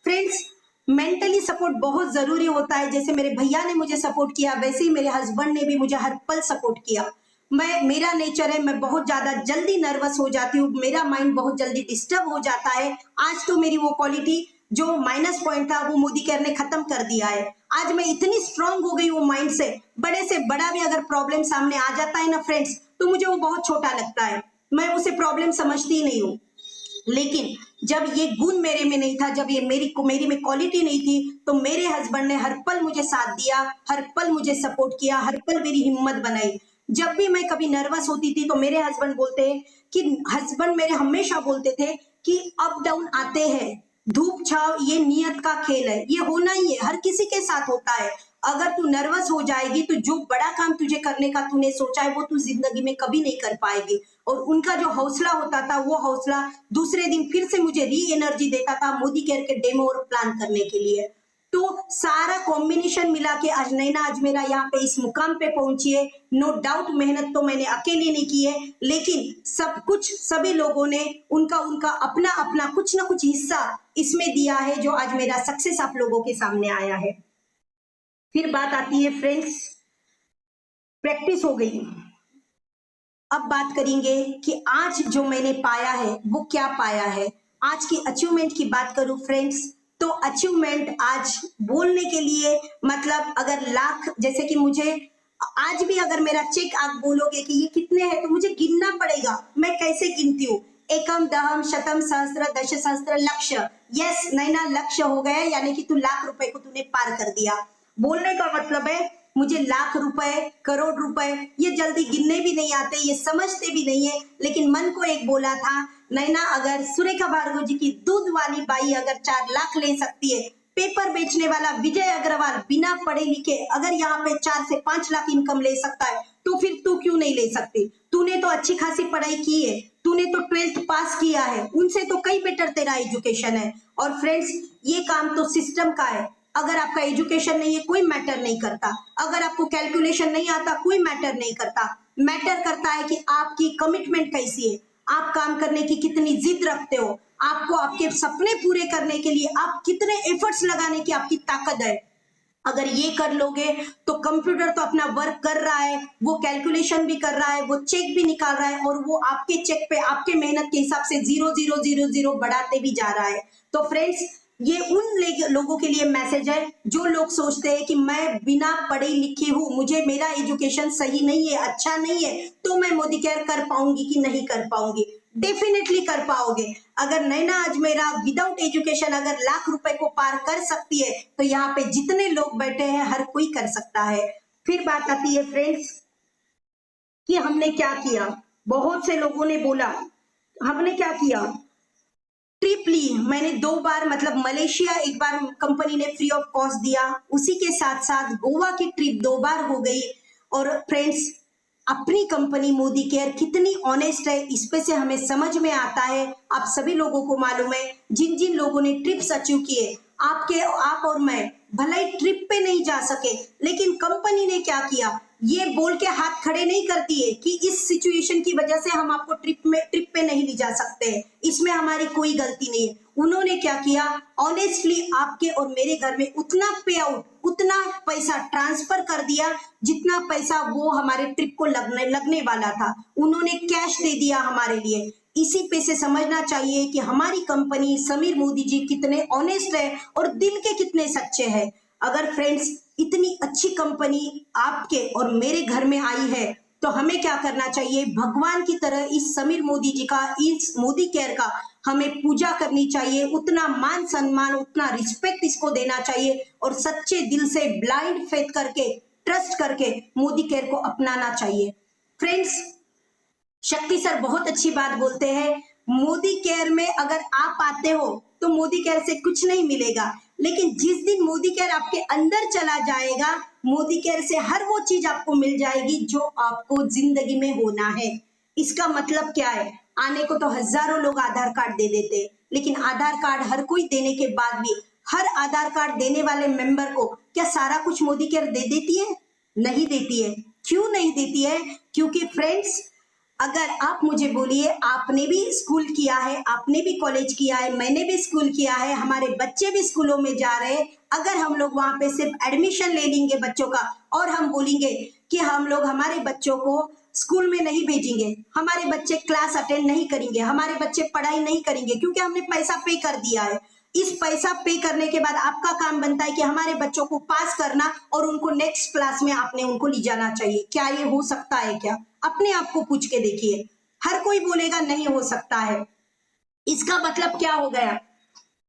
फ्रेंड्स, मेंटली सपोर्ट बहुत जरूरी होता है। जैसे मेरे भैया ने मुझे सपोर्ट किया, वैसे ही मेरे हस्बैंड ने भी मुझे हर पल सपोर्ट किया। मेरा नेचर है, मैं बहुत ज्यादा जल्दी नर्वस हो जाती हूँ, मेरा माइंड बहुत जल्दी डिस्टर्ब हो जाता है। आज तो मेरी वो क्वालिटी जो माइनस पॉइंट था वो मोदी केयर ने खत्म कर दिया है। आज मैं इतनी स्ट्रांग हो गई हूँ माइंड से बड़ा भी अगर प्रॉब्लम सामने आ जाता है ना फ्रेंड्स, तो मुझे वो बहुत छोटा लगता है, मैं उसे प्रॉब्लम समझती ही नहीं हूँ। लेकिन जब ये गुण मेरे में नहीं था, जब ये मेरी में क्वालिटी नहीं थी, तो मेरे हस्बैंड ने हर पल मुझे साथ दिया, हर पल मुझे सपोर्ट किया, हर पल मेरी हिम्मत बनाई। जब भी मैं कभी नर्वस होती थी तो मेरे हस्बैंड मेरे हमेशा बोलते थे कि अप डाउन आते हैं, धूप छाव ये नियत का खेल है, ये होना ही है, हर किसी के साथ होता है। अगर तू नर्वस हो जाएगी तो जो बड़ा काम तुझे करने का तूने सोचा है वो तू जिंदगी में कभी नहीं कर पाएगी। और उनका जो हौसला होता था, वो हौसला दूसरे दिन फिर से मुझे री एनर्जी देता था मोदी केयर के डेमो और प्लान करने के लिए। तो सारा कॉम्बिनेशन मिला के आज नैना अजमेरा यहाँ पे इस मुकाम पे पहुंची है। नो डाउट मेहनत तो मैंने अकेले नहीं की है, लेकिन सब कुछ सभी लोगों ने उनका उनका अपना अपना कुछ ना कुछ हिस्सा इसमें दिया है, जो आज मेरा सक्सेस आप लोगों के सामने आया है। फिर बात आती है फ्रेंड्स, प्रैक्टिस हो गई। अब बात करेंगे कि आज जो मैंने पाया है वो क्या पाया है। आज की अचीवमेंट की बात करूं फ्रेंड्स, तो अचीवमेंट आज बोलने के लिए मतलब अगर लाख, जैसे कि मुझे आज भी अगर मेरा चेक आप बोलोगे कि ये कितने हैं तो मुझे गिनना पड़ेगा। मैं कैसे गिनती हूँ, एकम दहम शतम सहस्त्र दश सहस्त्र लक्ष्य। यस नैना, लक्ष्य हो गया, यानी कि तू लाख रुपए को तूने पार कर दिया। बोलने का मतलब है मुझे लाख रुपए, करोड़ रुपए ये जल्दी गिनने भी नहीं आते, ये समझते भी नहीं है। लेकिन मन को एक बोला था, नैना अगर सुरेखा भार्गव जी की दूध वाली बाई अगर 4 लाख ले सकती है, पेपर बेचने वाला विजय अग्रवाल बिना पढ़े लिखे अगर यहाँ पे 4 से 5 लाख इनकम ले सकता है, तो फिर तू क्यों नहीं ले सकती। तूने तो अच्छी खासी पढ़ाई की है, तूने तो 12th पास किया है, उनसे तो कई बेटर तेरा एजुकेशन है। और फ्रेंड्स, ये काम तो सिस्टम का है। अगर आपका एजुकेशन नहीं है कोई मैटर नहीं करता, अगर आपको कैलकुलेशन नहीं आता कोई मैटर नहीं करता। मैटर करता है कि आपकी कमिटमेंट कैसी है, आप काम करने की कितनी जिद रखते हो, आपको आपके सपने पूरे करने के लिए आप कितने एफर्ट्स लगाने की आपकी ताकत है। अगर ये कर लोगे तो कंप्यूटर तो अपना वर्क कर रहा है, वो कैलकुलेशन भी कर रहा है, वो चेक भी निकाल रहा है और वो आपके चेक पे आपके मेहनत के हिसाब से 0,000 बढ़ाते भी जा रहा है। तो फ्रेंड्स, ये उन लोगों के लिए मैसेज है जो लोग सोचते हैं कि मैं बिना पढ़ी लिखी हूँ, मुझे मेरा एजुकेशन सही नहीं है, अच्छा नहीं है, तो मैं मोदी केयर कर पाऊंगी कि नहीं कर पाऊंगी। डेफिनेटली कर पाओगे। अगर नैना आज मेरा विदाउट एजुकेशन अगर लाख रुपए को पार कर सकती है, तो यहाँ पे जितने लोग बैठे हैं हर कोई कर सकता है। फिर बात आती है फ्रेंड्स कि हमने क्या किया। बहुत से लोगों ने बोला हमने क्या किया, ट्रिप ली। मैंने 2 बार, मतलब मलेशिया एक बार कंपनी ने फ्री ऑफ कॉस्ट दिया, उसी के साथ साथ गोवा की ट्रिप 2 बार हो गई। और फ्रेंड्स, अपनी कंपनी मोदी केयर कितनी ऑनेस्ट है, इस पे से हमें समझ में आता है। आप सभी लोगों को मालूम है, जिन जिन लोगों ने ट्रिप्स अचीव किए, आप और मैं भले ही ट्रिप पे नहीं जा सके, लेकिन कंपनी ने क्या किया, ये बोल के हाथ खड़े नहीं करती है कि इस सिचुएशन की वजह से हम आपको ट्रिप पे नहीं ले जा सकते, इसमें हमारी कोई गलती नहीं है। उन्होंने क्या किया, ऑनेस्टली आपके और मेरे घर में उतना पे आउट, उतना पैसा ट्रांसफर कर दिया जितना पैसा वो हमारे ट्रिप को लगने वाला था, उन्होंने कैश दे दिया हमारे लिए। इसी पे से समझना चाहिए कि हमारी कंपनी समीर मोदी जी कितने ऑनेस्ट है और दिल के कितने सच्चे हैं। अगर फ्रेंड्स इतनी अच्छी कंपनी आपके और मेरे घर में आई है, तो हमें क्या करना चाहिए, भगवान की तरह इस समीर मोदी जी का, इस मोदी केयर का हमें पूजा करनी चाहिए, उतना मान सम्मान, उतना रिस्पेक्ट इसको देना चाहिए और सच्चे दिल से ब्लाइंड फेथ करके, ट्रस्ट करके मोदी केयर को अपनाना चाहिए। फ्रेंड्स, शक्ति सर बहुत अच्छी बात बोलते हैं, मोदी केयर में अगर आप आते हो तो मोदी केयर से कुछ नहीं मिलेगा, लेकिन जिस दिन मोदी केयर आपके अंदर चला जाएगा, मोदी केयर से हर वो चीज आपको मिल जाएगी जो आपको जिंदगी में होना है। इसका मतलब क्या है, आने को तो हजारों लोग आधार कार्ड दे देते, लेकिन आधार कार्ड हर कोई देने के बाद भी हर आधार कार्ड देने वाले मेंबर को क्या सारा कुछ मोदी केयर दे देती है? नहीं देती है। क्यों नहीं देती है? क्योंकि फ्रेंड्स, अगर आप मुझे बोलिए, आपने भी स्कूल किया है, आपने भी कॉलेज किया है, मैंने भी स्कूल किया है, हमारे बच्चे भी स्कूलों में जा रहे हैं, अगर हम लोग वहां पे सिर्फ एडमिशन ले लेंगे बच्चों का और हम बोलेंगे कि हम लोग हमारे बच्चों को स्कूल में नहीं भेजेंगे, हमारे बच्चे क्लास अटेंड नहीं करेंगे, हमारे बच्चे पढ़ाई नहीं करेंगे क्योंकि हमने पैसा पे कर दिया है, इस पैसा पे करने के बाद आपका काम बनता है कि हमारे बच्चों को पास करना और उनको नेक्स्ट क्लास में आपने उनको ले जाना चाहिए। क्या ये हो सकता है? क्या अपने आप को पूछ के देखिए। हर कोई बोलेगा नहीं हो सकता है। इसका मतलब क्या हो गया,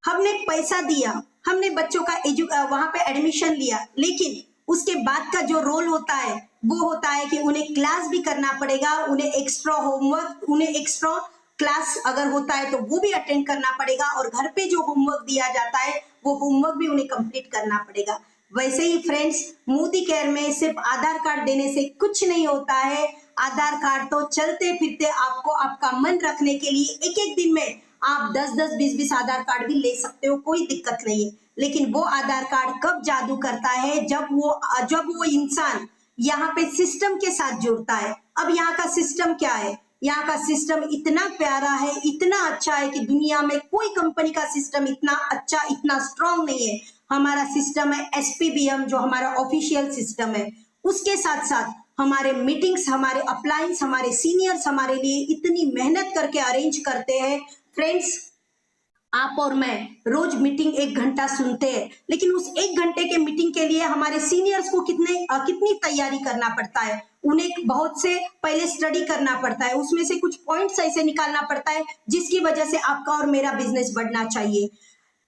हमने पैसा दिया, हमने बच्चों का वहां पे एडमिशन लिया, लेकिन उसके बाद का जो रोल होता है वो होता है कि उन्हें क्लास भी करना पड़ेगा, उन्हें एक्स्ट्रा होमवर्क, उन्हें एक्स्ट्रा क्लास अगर होता है तो वो भी अटेंड करना पड़ेगा और घर पे जो होमवर्क दिया जाता है वो होमवर्क भी उन्हें कंप्लीट करना पड़ेगा। वैसे ही फ्रेंड्स, मोदी केयर में सिर्फ आधार कार्ड देने से कुछ नहीं होता है। आधार कार्ड तो चलते फिरते आपको आपका मन रखने के लिए एक एक दिन में आप 10-10, 20-20 आधार कार्ड भी ले सकते हो, कोई दिक्कत नहीं है। लेकिन वो आधार कार्ड कब जादू करता है, जब वो इंसान यहाँ पे सिस्टम के साथ जुड़ता है। अब यहाँ का सिस्टम क्या है, यहाँ का सिस्टम इतना प्यारा है, इतना अच्छा है कि दुनिया में कोई कंपनी का सिस्टम इतना अच्छा, इतना स्ट्रांग नहीं है। हमारा सिस्टम है SPBM, जो हमारा ऑफिशियल सिस्टम है। उसके साथ साथ हमारे मीटिंग्स, हमारे अप्लायंस, हमारे सीनियर्स हमारे लिए इतनी मेहनत करके अरेंज करते हैं। फ्रेंड्स, आप और मैं रोज मीटिंग 1 घंटा सुनते हैं, लेकिन उस 1 घंटे के मीटिंग के लिए हमारे सीनियर्स को कितनी तैयारी करना पड़ता है। उन्हें बहुत से पहले स्टडी करना पड़ता है, उसमें से कुछ पॉइंट्स ऐसे निकालना पड़ता है जिसकी वजह से आपका और मेरा बिजनेस बढ़ना चाहिए।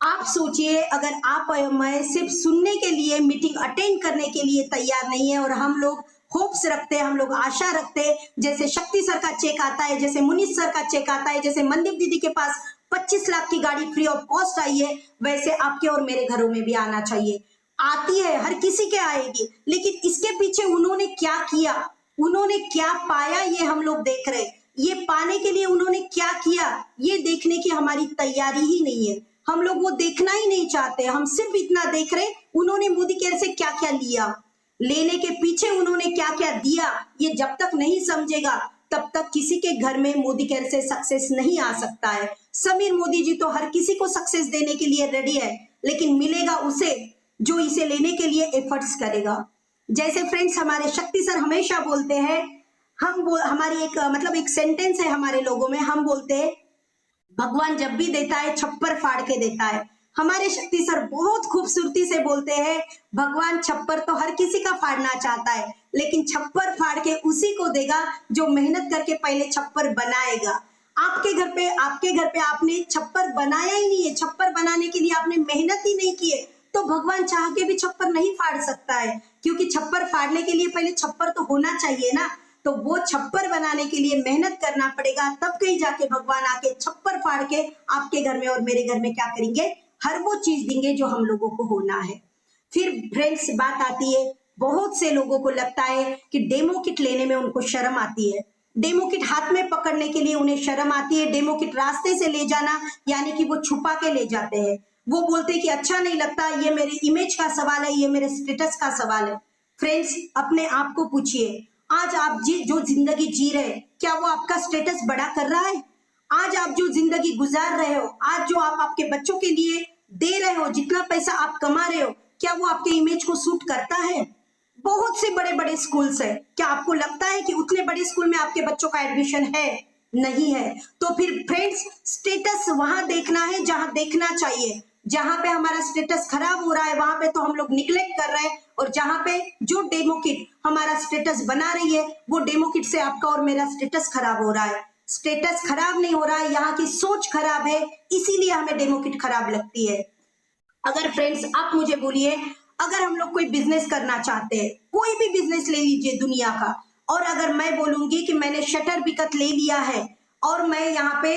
आप सोचिए, अगर आप और मैं सिर्फ सुनने के लिए, मीटिंग अटेंड करने के लिए तैयार नहीं है और हम लोग होप्स रखते हैं, हम लोग आशा रखते हैं, जैसे शक्ति सर का चेक आता है, जैसे मुनीष सर का चेक आता है, जैसे मनदीप दीदी के पास 25 लाख की गाड़ी फ्री ऑफ कॉस्ट आई है, वैसे आपके और मेरे घरों में भी आना चाहिए। आती है, हर किसी के आएगी, लेकिन इसके पीछे उन्होंने क्या किया, उन्होंने क्या पाया, ये हम लोग देख रहे हैं। ये पाने के लिए उन्होंने क्या किया, ये देखने की हमारी तैयारी ही नहीं है। हम लोग वो देखना ही नहीं चाहते, हम सिर्फ इतना देख रहे उन्होंने मोदी केयर से क्या क्या लिया, लेने के पीछे उन्होंने क्या क्या दिया। ये जब तक नहीं समझेगा तब तक किसी के घर में मोदी केयर से सक्सेस नहीं आ सकता है। समीर मोदी जी तो हर किसी को सक्सेस देने के लिए रेडी है, लेकिन मिलेगा उसे जो इसे लेने के लिए एफर्ट्स करेगा। जैसे फ्रेंड्स हमारे शक्ति सर हमेशा बोलते हैं, हमारी एक मतलब एक सेंटेंस है हमारे लोगों में, हम बोलते हैं भगवान जब भी देता है छप्पर फाड़ के देता है। हमारे शक्ति सर बहुत खूबसूरती से बोलते हैं भगवान छप्पर तो हर किसी का फाड़ना चाहता है, लेकिन छप्पर फाड़ के उसी को देगा जो मेहनत करके पहले छप्पर बनाएगा। आपके घर पे आपने छप्पर बनाया ही नहीं है, छप्पर बनाने के लिए आपने मेहनत ही नहीं की है, तो भगवान चाह के भी छप्पर नहीं फाड़ सकता है, क्योंकि छप्पर फाड़ने के लिए पहले छप्पर तो होना चाहिए ना। तो वो छप्पर बनाने के लिए मेहनत करना पड़ेगा, तब कहीं जाके भगवान आके छप्पर फाड़ के आपके घर में और मेरे घर में क्या करेंगे, हर वो चीज देंगे जो हम लोगों को होना है। फिर फ्रेंड्स बात आती है, बहुत से लोगों को लगता है कि डेमो किट लेने में उनको शर्म आती है, डेमो किट हाथ में पकड़ने के लिए उन्हें शर्म आती है, डेमो किट रास्ते से ले जाना यानी कि वो छुपा के ले जाते हैं। वो बोलते हैं कि अच्छा नहीं लगता, ये मेरे इमेज का सवाल है, ये मेरे स्टेटस का सवाल है। फ्रेंड्स अपने आप को पूछिए, आज आप जो जिंदगी जी रहे हैं, क्या वो आपका स्टेटस बड़ा कर रहा है? आज आप जो जिंदगी गुजार रहे हो, आज जो आप आपके बच्चों के लिए दे रहे हो, जितना पैसा आप कमा रहे हो, क्या वो आपके इमेज को सूट करता है? बहुत से बड़े बड़े स्कूल्स है, क्या आपको लगता है कि उतने बड़े स्कूल में आपके बच्चों का एडमिशन है? नहीं है। तो फिर फ्रेंड्स स्टेटस वहां देखना है जहां देखना चाहिए। जहां पे हमारा स्टेटस खराब हो रहा है वहां पे तो हम लोग निग्लेक्ट कर रहे हैं, और जहां पे जो डेमो किट हमारा स्टेटस बना रही है वो डेमो किट से आपका और मेरा स्टेटस खराब हो रहा है। स्टेटस खराब नहीं हो रहा है, यहाँ की सोच खराब है, इसीलिए हमें डेमो किट खराब लगती है। अगर फ्रेंड्स आप मुझे बोलिए, अगर हम लोग कोई बिजनेस करना चाहते हैं, कोई भी बिजनेस ले लीजिए दुनिया का, और अगर मैं बोलूंगी कि मैंने शटर विकत ले लिया है और मैं यहाँ पे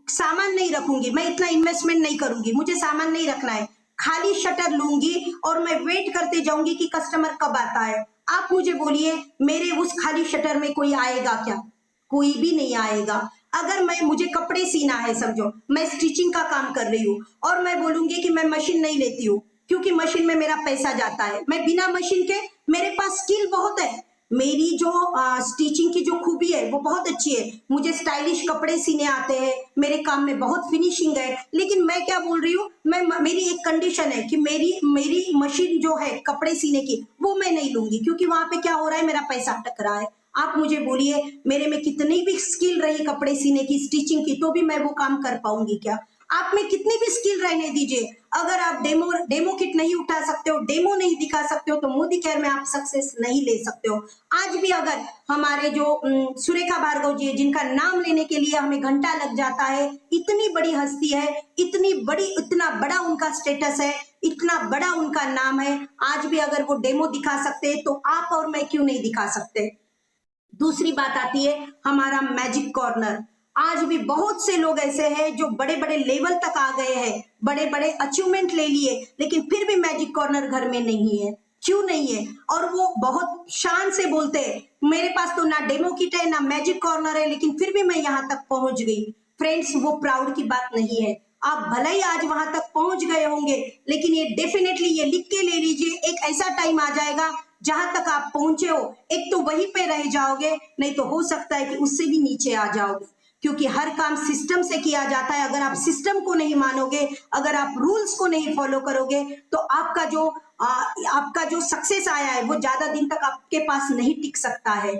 सामान नहीं रखूंगी, मैं इतना इन्वेस्टमेंट नहीं करूंगी, मुझे सामान नहीं रखना है, खाली शटर लूंगी और मैं वेट करते जाऊंगी कि कस्टमर कब आता है, आप मुझे बोलिए मेरे उस खाली शटर में कोई आएगा क्या? कोई भी नहीं आएगा। अगर मुझे कपड़े सीना है, समझो मैं स्टिचिंग का काम कर रही हूँ और मैं बोलूंगी कि मैं मशीन नहीं लेती हूँ क्योंकि मशीन में मेरा पैसा जाता है, मैं बिना मशीन के, मेरे पास स्किल बहुत है, मेरी जो स्टिचिंग की जो खूबी है वो बहुत अच्छी है, मुझे स्टाइलिश कपड़े सीने आते हैं, मेरे काम में बहुत फिनिशिंग है, लेकिन मैं क्या बोल रही हूँ, मेरी एक कंडीशन है कि मेरी मशीन जो है कपड़े सीने की वो मैं नहीं लूंगी, क्योंकि वहां पे क्या हो रहा है, मेरा पैसा अटक रहा है। आप मुझे बोलिए मेरे में कितनी भी स्किल रही कपड़े सीने की, स्टिचिंग की, तो भी मैं वो काम कर पाऊंगी क्या? आप में कितनी भी स्किल रहने दीजिए, अगर आप डेमो किट नहीं उठा सकते हो, डेमो नहीं दिखा सकते हो, तो मोदी केयर में आप सक्सेस नहीं ले सकते हो। आज भी अगर हमारे जो सुरेखा भार्गव जी, जिनका नाम लेने के लिए हमें घंटा लग जाता है, इतनी बड़ी हस्ती है, इतना बड़ा उनका स्टेटस है, इतना बड़ा उनका नाम है, आज भी अगर वो डेमो दिखा सकते हैं तो आप और मैं क्यों नहीं दिखा सकते? दूसरी बात आती है हमारा मैजिक कॉर्नर। आज भी बहुत से लोग ऐसे हैं जो बड़े बड़े लेवल तक आ गए हैं, बड़े बड़े अचीवमेंट ले लिए, लेकिन फिर भी मैजिक कॉर्नर घर में नहीं है। क्यों नहीं है? और वो बहुत शान से बोलते हैं मेरे पास तो ना डेमो किट है ना मैजिक कॉर्नर है, लेकिन फिर भी मैं यहाँ तक पहुंच गई। फ्रेंड्स वो प्राउड की बात नहीं है, आप भले ही आज वहां तक पहुंच गए होंगे, लेकिन ये डेफिनेटली ये लिख के ले लीजिए, एक ऐसा टाइम आ जाएगा जहां तक आप पहुंचे हो एक तो वहीं पे रह जाओगे, नहीं तो हो सकता है कि उससे भी नीचे आ जाओगे, क्योंकि हर काम सिस्टम से किया जाता है। अगर आप सिस्टम को नहीं मानोगे, अगर आप रूल्स को नहीं फॉलो करोगे, तो आपका जो सक्सेस आया है वो ज्यादा दिन तक आपके पास नहीं टिक सकता है।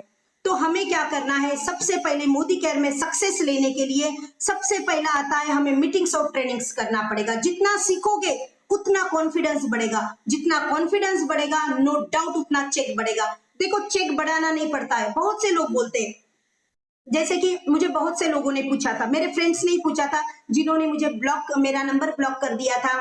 तो हमें क्या करना है, सबसे पहले मोदी केयर में सक्सेस लेने के लिए सबसे पहला आता है हमें मीटिंग्स और ट्रेनिंग्स करना पड़ेगा। जितना सीखोगे उतना कॉन्फिडेंस बढ़ेगा, जितना कॉन्फिडेंस बढ़ेगा नो डाउट उतना चेक बढ़ेगा। देखो चेक बढ़ाना नहीं पड़ता है, बहुत से लोग बोलते हैं, जैसे कि मुझे बहुत से लोगों ने पूछा था, मेरे फ्रेंड्स ने ही पूछा था, जिन्होंने मुझे मेरा नंबर ब्लॉक कर दिया था,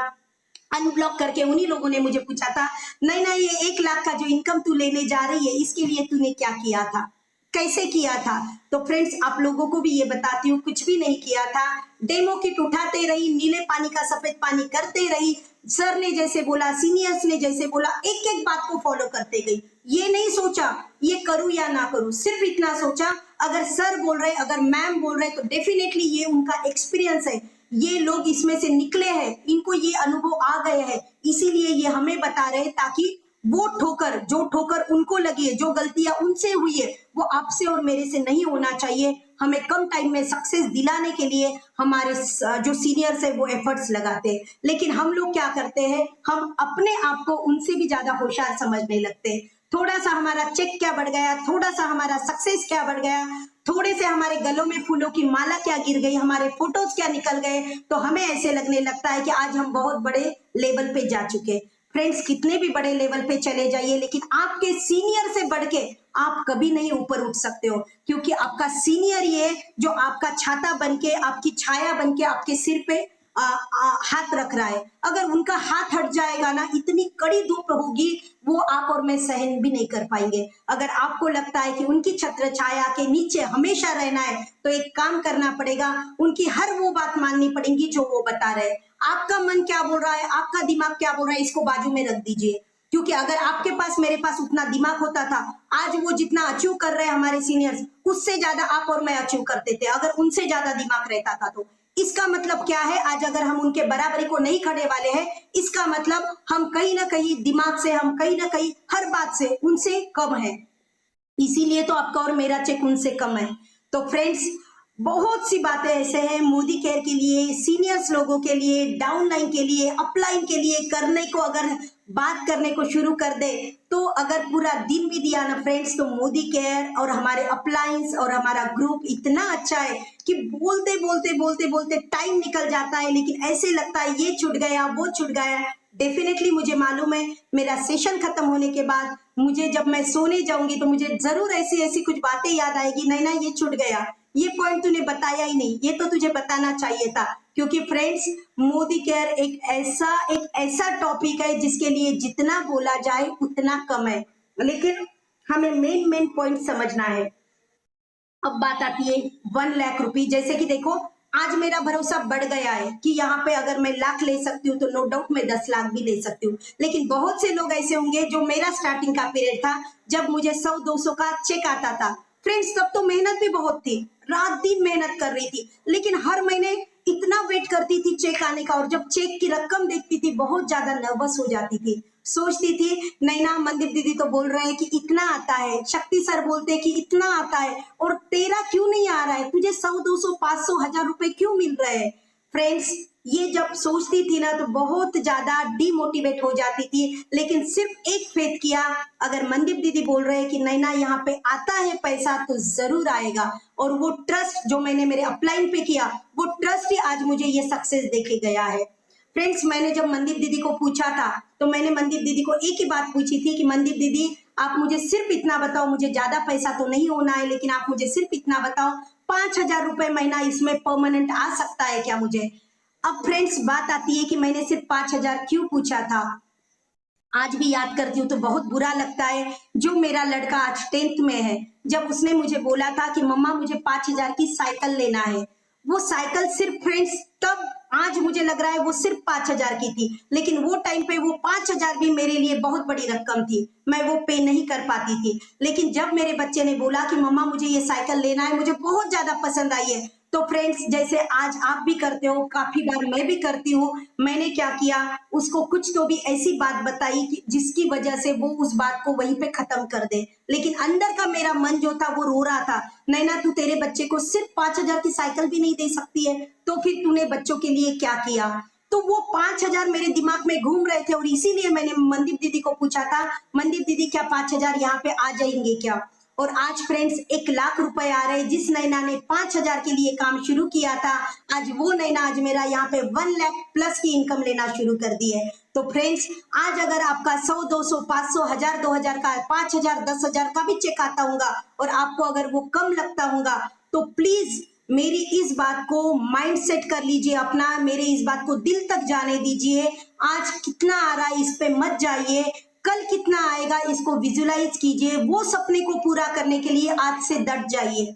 अनब्लॉक करके, उन्हीं लोगों ने मुझे पूछा था, नहीं ये 1 लाख का जो इनकम तू लेने जा रही है इसके लिए तूने क्या किया था, कैसे किया था? तो फ्रेंड्स आप लोगों को भी ये बताती हूँ, कुछ भी नहीं किया था, डेमो किट उठाते रही, नीले पानी का सफेद पानी करते रही, सर ने जैसे बोला, सीनियर्स ने जैसे बोला, एक एक बात को फॉलो करते गई। ये नहीं सोचा ये करूं या ना करूं, सिर्फ इतना सोचा अगर सर बोल रहे, अगर मैम बोल रहे, तो डेफिनेटली ये उनका एक्सपीरियंस है, ये लोग इसमें से निकले हैं, इनको ये अनुभव आ गए हैं, इसीलिए ये हमें बता रहे हैं, ताकि वो जो ठोकर उनको लगी है, जो गलतियां उनसे हुई है वो आपसे और मेरे से नहीं होना चाहिए। हमें कम टाइम में सक्सेस दिलाने के लिए हमारे जो सीनियर्स है वो एफर्ट्स लगाते हैं। लेकिन हम लोग क्या करते हैं, हम अपने आप को उनसे भी ज्यादा होशियार समझने लगते हैं। थोड़ा सा हमारा चेक क्या बढ़ गया, थोड़ा सा हमारा सक्सेस क्या बढ़ गया, थोड़े से हमारे गलों में फूलों की माला क्या गिर गई, हमारे फोटोज क्या निकल गए, तो हमें ऐसे लगने लगता है कि आज हम बहुत बड़े लेवल पे जा चुके। फ्रेंड्स, कितने भी बड़े लेवल पे चले जाइए, लेकिन आपके सीनियर से बढ़ के आप कभी नहीं ऊपर उठ सकते हो, क्योंकि आपका सीनियर ये जो आपका छाता बन के, आपकी छाया बन के आपके सिर पे हाथ रख रहा है। अगर उनका हाथ हट जाएगा ना, इतनी कड़ी धूप होगी, वो आप और मैं सहन भी नहीं कर पाएंगे। अगर आपको लगता है कि उनकी छत्र छाया के नीचे हमेशा रहना है, तो एक काम करना पड़ेगा, उनकी हर वो बात माननी पड़ेगी जो वो बता रहे हैं। आपका मन क्या बोल रहा है, आपका दिमाग क्या बोल रहा है, इसको बाजू में रख दीजिए। क्योंकि अगर आपके पास, मेरे पास उतना दिमाग होता था, आज वो जितना अचीव कर रहे हैं हमारे सीनियर्स, उससे ज्यादा आप और मैं अचीव करते थे, अगर उनसे ज्यादा दिमाग रहता था तो। इसका मतलब क्या है, आज अगर हम उनके बराबरी को नहीं खड़े वाले हैं, इसका मतलब हम कहीं ना कहीं दिमाग से, हम कहीं ना कहीं हर बात से उनसे कम है। इसीलिए तो आपका और मेरा चेक उनसे कम है। तो फ्रेंड्स, बहुत सी बातें ऐसे हैं मोदी केयर के लिए, सीनियर्स लोगों के लिए, डाउन लाइन के लिए, अपलाइन के लिए करने को, अगर बात करने को शुरू कर दे तो अगर पूरा दिन भी दिया ना फ्रेंड्स, तो मोदी केयर और हमारे अपलाइंस और हमारा ग्रुप इतना अच्छा है कि बोलते बोलते बोलते बोलते टाइम निकल जाता है, लेकिन ऐसे लगता है ये छूट गया, वो छूट गया। डेफिनेटली मुझे मालूम है, मेरा सेशन खत्म होने के बाद मुझे, जब मैं सोने जाऊंगी, तो मुझे जरूर ऐसी ऐसी कुछ बातें याद आएगी, नहीं ना ये छूट गया, ये पॉइंट तूने बताया ही नहीं, ये तो तुझे बताना चाहिए था। क्योंकि फ्रेंड्स, मोदी केयर एक ऐसा टॉपिक है जिसके लिए जितना बोला जाए उतना कम है, लेकिन हमें मेन पॉइंट समझना है। अब बात आती है 1 लाख रुपए। जैसे कि देखो, आज मेरा भरोसा बढ़ गया है कि यहाँ पे अगर मैं लाख ले सकती हूँ तो नो डाउट मैं 10 लाख भी ले सकती हूँ। लेकिन बहुत से लोग ऐसे होंगे, जो मेरा स्टार्टिंग का पीरियड था, जब मुझे 100-200 का चेक आता था फ्रेंड्स, तब तो मेहनत भी बहुत थी, रात दिन मेहनत कर रही थी, लेकिन हर महीने इतना वेट करती थी चेक आने का, और जब चेक की रकम देखती थी बहुत ज्यादा नर्वस हो जाती थी। सोचती थी, नैना, मनदीप दीदी तो बोल रहे हैं कि इतना आता है, शक्ति सर बोलते हैं कि इतना आता है, और तेरा क्यों नहीं आ रहा है, तुझे 100-200 500 1000 रुपए क्यों मिल रहे हैं। फ्रेंड्स, ये जब सोचती थी ना, तो बहुत ज्यादा डिमोटिवेट हो जाती थी। लेकिन सिर्फ एक फेथ किया, अगर मनदीप दीदी बोल रहे हैं कि नैना यहाँ पे आता है पैसा, तो जरूर आएगा। और वो ट्रस्ट जो मैंने मेरे अपलाइन पे किया, वो ट्रस्ट ही आज मुझे ये सक्सेस देके गया है। फ्रेंड्स, मैंने जब मनदीप दीदी को पूछा था, तो मैंने मनदीप दीदी को एक ही बात पूछी थी कि मनदीप दीदी, आप मुझे सिर्फ इतना बताओ, मुझे ज्यादा पैसा तो नहीं होना है, लेकिन आप मुझे सिर्फ इतना बताओ, 5000 रुपए महीना इसमें परमानेंट आ सकता है क्या मुझे। अब फ्रेंड्स, बात आती है कि मैंने सिर्फ 5000 क्यों पूछा था। आज भी याद करती हूँ तो बहुत बुरा लगता है। जो मेरा लड़का आज 10th में है, जब उसने मुझे बोला था कि मम्मा मुझे 5000 की साइकिल लेना है, वो साइकिल सिर्फ फ्रेंड्स, तब आज मुझे लग रहा है वो सिर्फ 5000 की थी, लेकिन वो टाइम पे वो 5000 भी मेरे लिए बहुत बड़ी रकम थी, मैं वो पे नहीं कर पाती थी। लेकिन जब मेरे बच्चे ने बोला कि मम्मा मुझे ये साइकिल लेना है, मुझे बहुत ज्यादा पसंद आई है, तो फ्रेंड्स, जैसे आज आप भी करते हो, काफी बार मैं भी करती हूँ, मैंने क्या किया, उसको कुछ तो भी ऐसी बात बताई कि जिसकी वजह से वो उस बात को वहीं पे खत्म कर दे। लेकिन अंदर का मेरा मन जो था वो रो रहा था, नैना तू तेरे बच्चे को सिर्फ 5000 की साइकिल भी नहीं दे सकती है, तो फिर तूने बच्चों के लिए क्या किया। तो वो 5000 मेरे दिमाग में घूम रहे थे, और इसीलिए मैंने मनदीप दीदी को पूछा था, मनदीप दीदी क्या 5000 यहाँ पे आ जाएंगे क्या। और आज फ्रेंड्स 1 लाख रुपए आ रहे। जिस नैना ने 5000 के लिए काम शुरू किया था, आज वो नैना आज मेरा यहाँ पे 1 लाख प्लस की इनकम लेना शुरू कर दी है। तो फ्रेंड्स, आज अगर आपका 100-200 500 1000 2000 का 5000 10,000 का भी चेक आता होगा, और आपको अगर वो कम लगता होगा, तो प्लीज मेरी इस बात को माइंड सेट कर लीजिए अपना, मेरे इस बात को दिल तक जाने दीजिए। आज कितना आ रहा है इस पे मत जाइए, कल कितना आएगा इसको विजुलाइज कीजिए, वो सपने को पूरा करने के लिए आज से डट जाइए।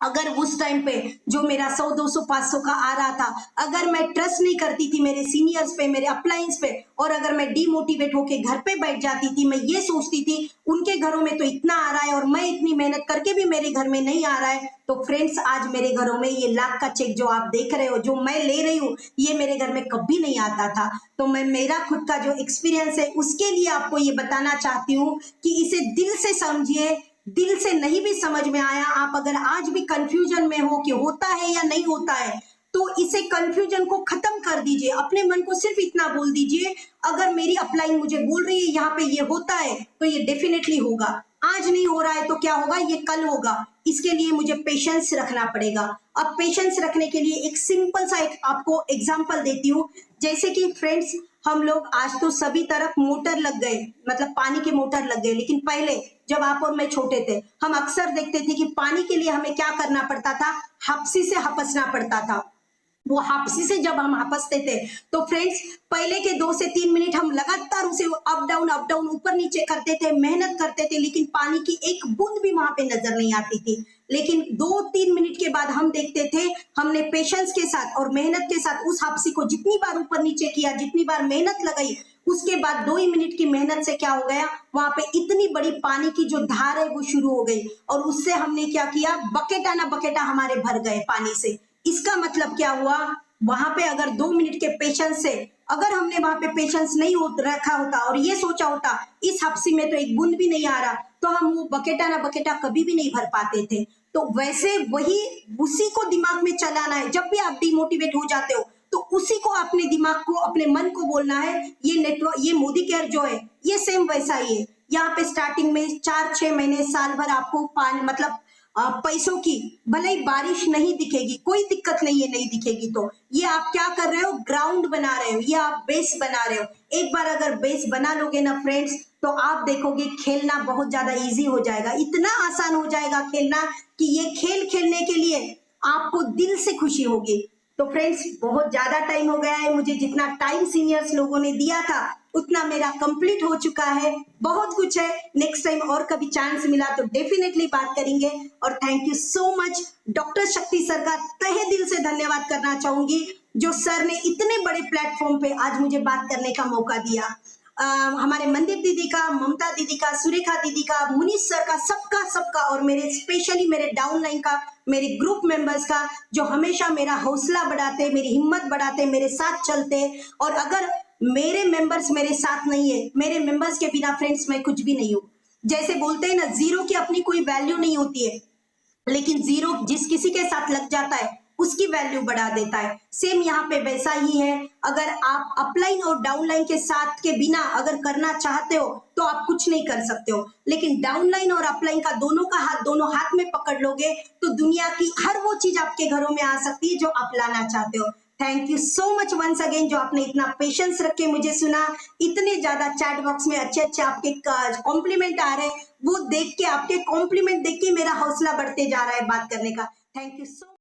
अगर उस टाइम पे जो मेरा 100-200 500 का आ रहा था, अगर मैं ट्रस्ट नहीं करती थी मेरे सीनियर्स पे, मेरे अपलाइंस पे, और अगर मैं डीमोटिवेट होके घर पे बैठ जाती थी, मैं ये सोचती थी उनके घरों में तो इतना आ रहा है और मैं इतनी मेहनत करके भी मेरे घर में नहीं आ रहा है, तो फ्रेंड्स आज मेरे घरों में ये लाख का चेक जो आप देख रहे हो, जो मैं ले रही हूँ, ये मेरे घर में कभी नहीं आता था। तो मैं मेरा खुद का जो एक्सपीरियंस है उसके लिए आपको ये बताना चाहती हूँ कि इसे दिल से समझिए, दिल से नहीं भी समझ में आया, आप अगर आज भी कंफ्यूजन में हो कि होता है या नहीं होता है, तो इसे कंफ्यूजन को खत्म कर दीजिए। अपने मन को सिर्फ इतना बोल दीजिए, अगर मेरी अपलाइन मुझे बोल रही है यहाँ पे ये होता है तो ये डेफिनेटली होगा। आज नहीं हो रहा है तो क्या होगा, ये कल होगा। इसके लिए मुझे पेशेंस रखना पड़ेगा। अब पेशेंस रखने के लिए एक सिंपल सा एक आपको एग्जांपल देती हूँ। जैसे कि फ्रेंड्स, हम लोग आज तो सभी तरफ मोटर लग गए, मतलब पानी के मोटर लग गए, लेकिन पहले जब आप और मैं छोटे थे, हम अक्सर देखते थे कि पानी के लिए हमें क्या करना पड़ता था, हपसी से हपसना पड़ता था। वो हपसी से जब हम हपसते थे तो फ्रेंड्स, पहले के 2 से 3 मिनट हम लगातार उसे अप डाउन ऊपर नीचे करते थे, मेहनत करते थे, लेकिन पानी की एक बूंद भी वहां पे नजर नहीं आती थी। लेकिन 2-3 मिनट के बाद हम देखते थे, हमने पेशेंस के साथ और मेहनत के साथ उस हपसी को जितनी बार ऊपर नीचे किया, जितनी बार मेहनत लगाई, उसके बाद 2 ही मिनट की मेहनत से क्या हो गया, वहां पे इतनी बड़ी पानी की जो धार है वो शुरू हो गई, और उससे हमने क्या किया, बकेटा ना बकेटा हमारे भर गए पानी से। इसका मतलब क्या हुआ, वहां पे अगर 2 मिनट के पेशेंस से, अगर हमने वहां पे पेशेंस नहीं रखा होता और ये सोचा होता इस हपसी में तो एक बूंद भी नहीं आ रहा, तो हम वो बकेटा ना बकेटा कभी भी नहीं भर पाते थे। तो वैसे वही, उसी को दिमाग में चलाना है। जब भी आप डिमोटिवेट हो जाते हो तो उसी को अपने दिमाग को, अपने मन को बोलना है, ये नेटवर्क, ये मोदी केयर जो है, ये सेम वैसा ही है। यहाँ पे स्टार्टिंग में 4-6 महीने, साल भर आपको पानी, मतलब पैसों की भले ही बारिश नहीं दिखेगी, कोई दिक्कत नहीं है, नहीं दिखेगी तो ये आप क्या कर रहे हो, ग्राउंड बना रहे हो, ये आप बेस बना रहे हो। एक बार अगर बेस बना लोगे ना फ्रेंड्स, तो आप देखोगे खेलना बहुत ज्यादा इजी हो जाएगा, इतना आसान हो जाएगा खेलना कि ये खेल खेलने के लिए आपको दिल से खुशी होगी। तो फ्रेंड्स, बहुत ज्यादा टाइम हो गया है, मुझे जितना टाइम सीनियर्स लोगों ने दिया था उतना मेरा कंप्लीट हो चुका है। बहुत कुछ है, नेक्स्ट टाइम और कभी चांस मिला तो डेफिनेटली बात करेंगे। और thank you so much doctor शक्ति सर का तहे दिल से धन्यवाद करना चाहूंगी, जो सर ने इतने बड़े प्लेटफॉर्म पे आज मुझे बात करने का मौका दिया। हमारे मंदिर दीदी का, ममता दीदी का, सुरेखा दीदी का, मुनीष सर का, सबका और मेरे स्पेशली मेरे डाउनलाइन का, मेरे ग्रुप मेंबर्स का, जो हमेशा मेरा हौसला बढ़ाते, मेरी हिम्मत बढ़ाते, मेरे साथ चलते। और अगर मेरे मेंबर्स मेरे साथ नहीं है, मेरे मेंबर्स के बिना फ्रेंड्स मैं कुछ भी नहीं हूँ। जैसे बोलते हैं ना, जीरो की अपनी कोई वैल्यू नहीं होती है, लेकिन जीरो जिस किसी के साथ लग जाता है उसकी वैल्यू बढ़ा देता है। सेम यहाँ पे वैसा ही है। अगर आप अपलाइन और डाउनलाइन के साथ के बिना अगर करना चाहते हो तो आप कुछ नहीं कर सकते हो, लेकिन डाउनलाइन और अपलाइन का दोनों हाथ में पकड़ लोगे तो दुनिया की हर वो चीज आपके घरों में आ सकती है जो आप लाना चाहते हो। Thank you so much once again, जो आपने इतना पेशेंस रख के मुझे सुना। इतने ज्यादा चैट बॉक्स में अच्छे आपके कॉम्प्लीमेंट आ रहे हैं, वो देख के, आपके कॉम्प्लीमेंट देख के मेरा हौसला बढ़ते जा रहा है बात करने का। Thank you so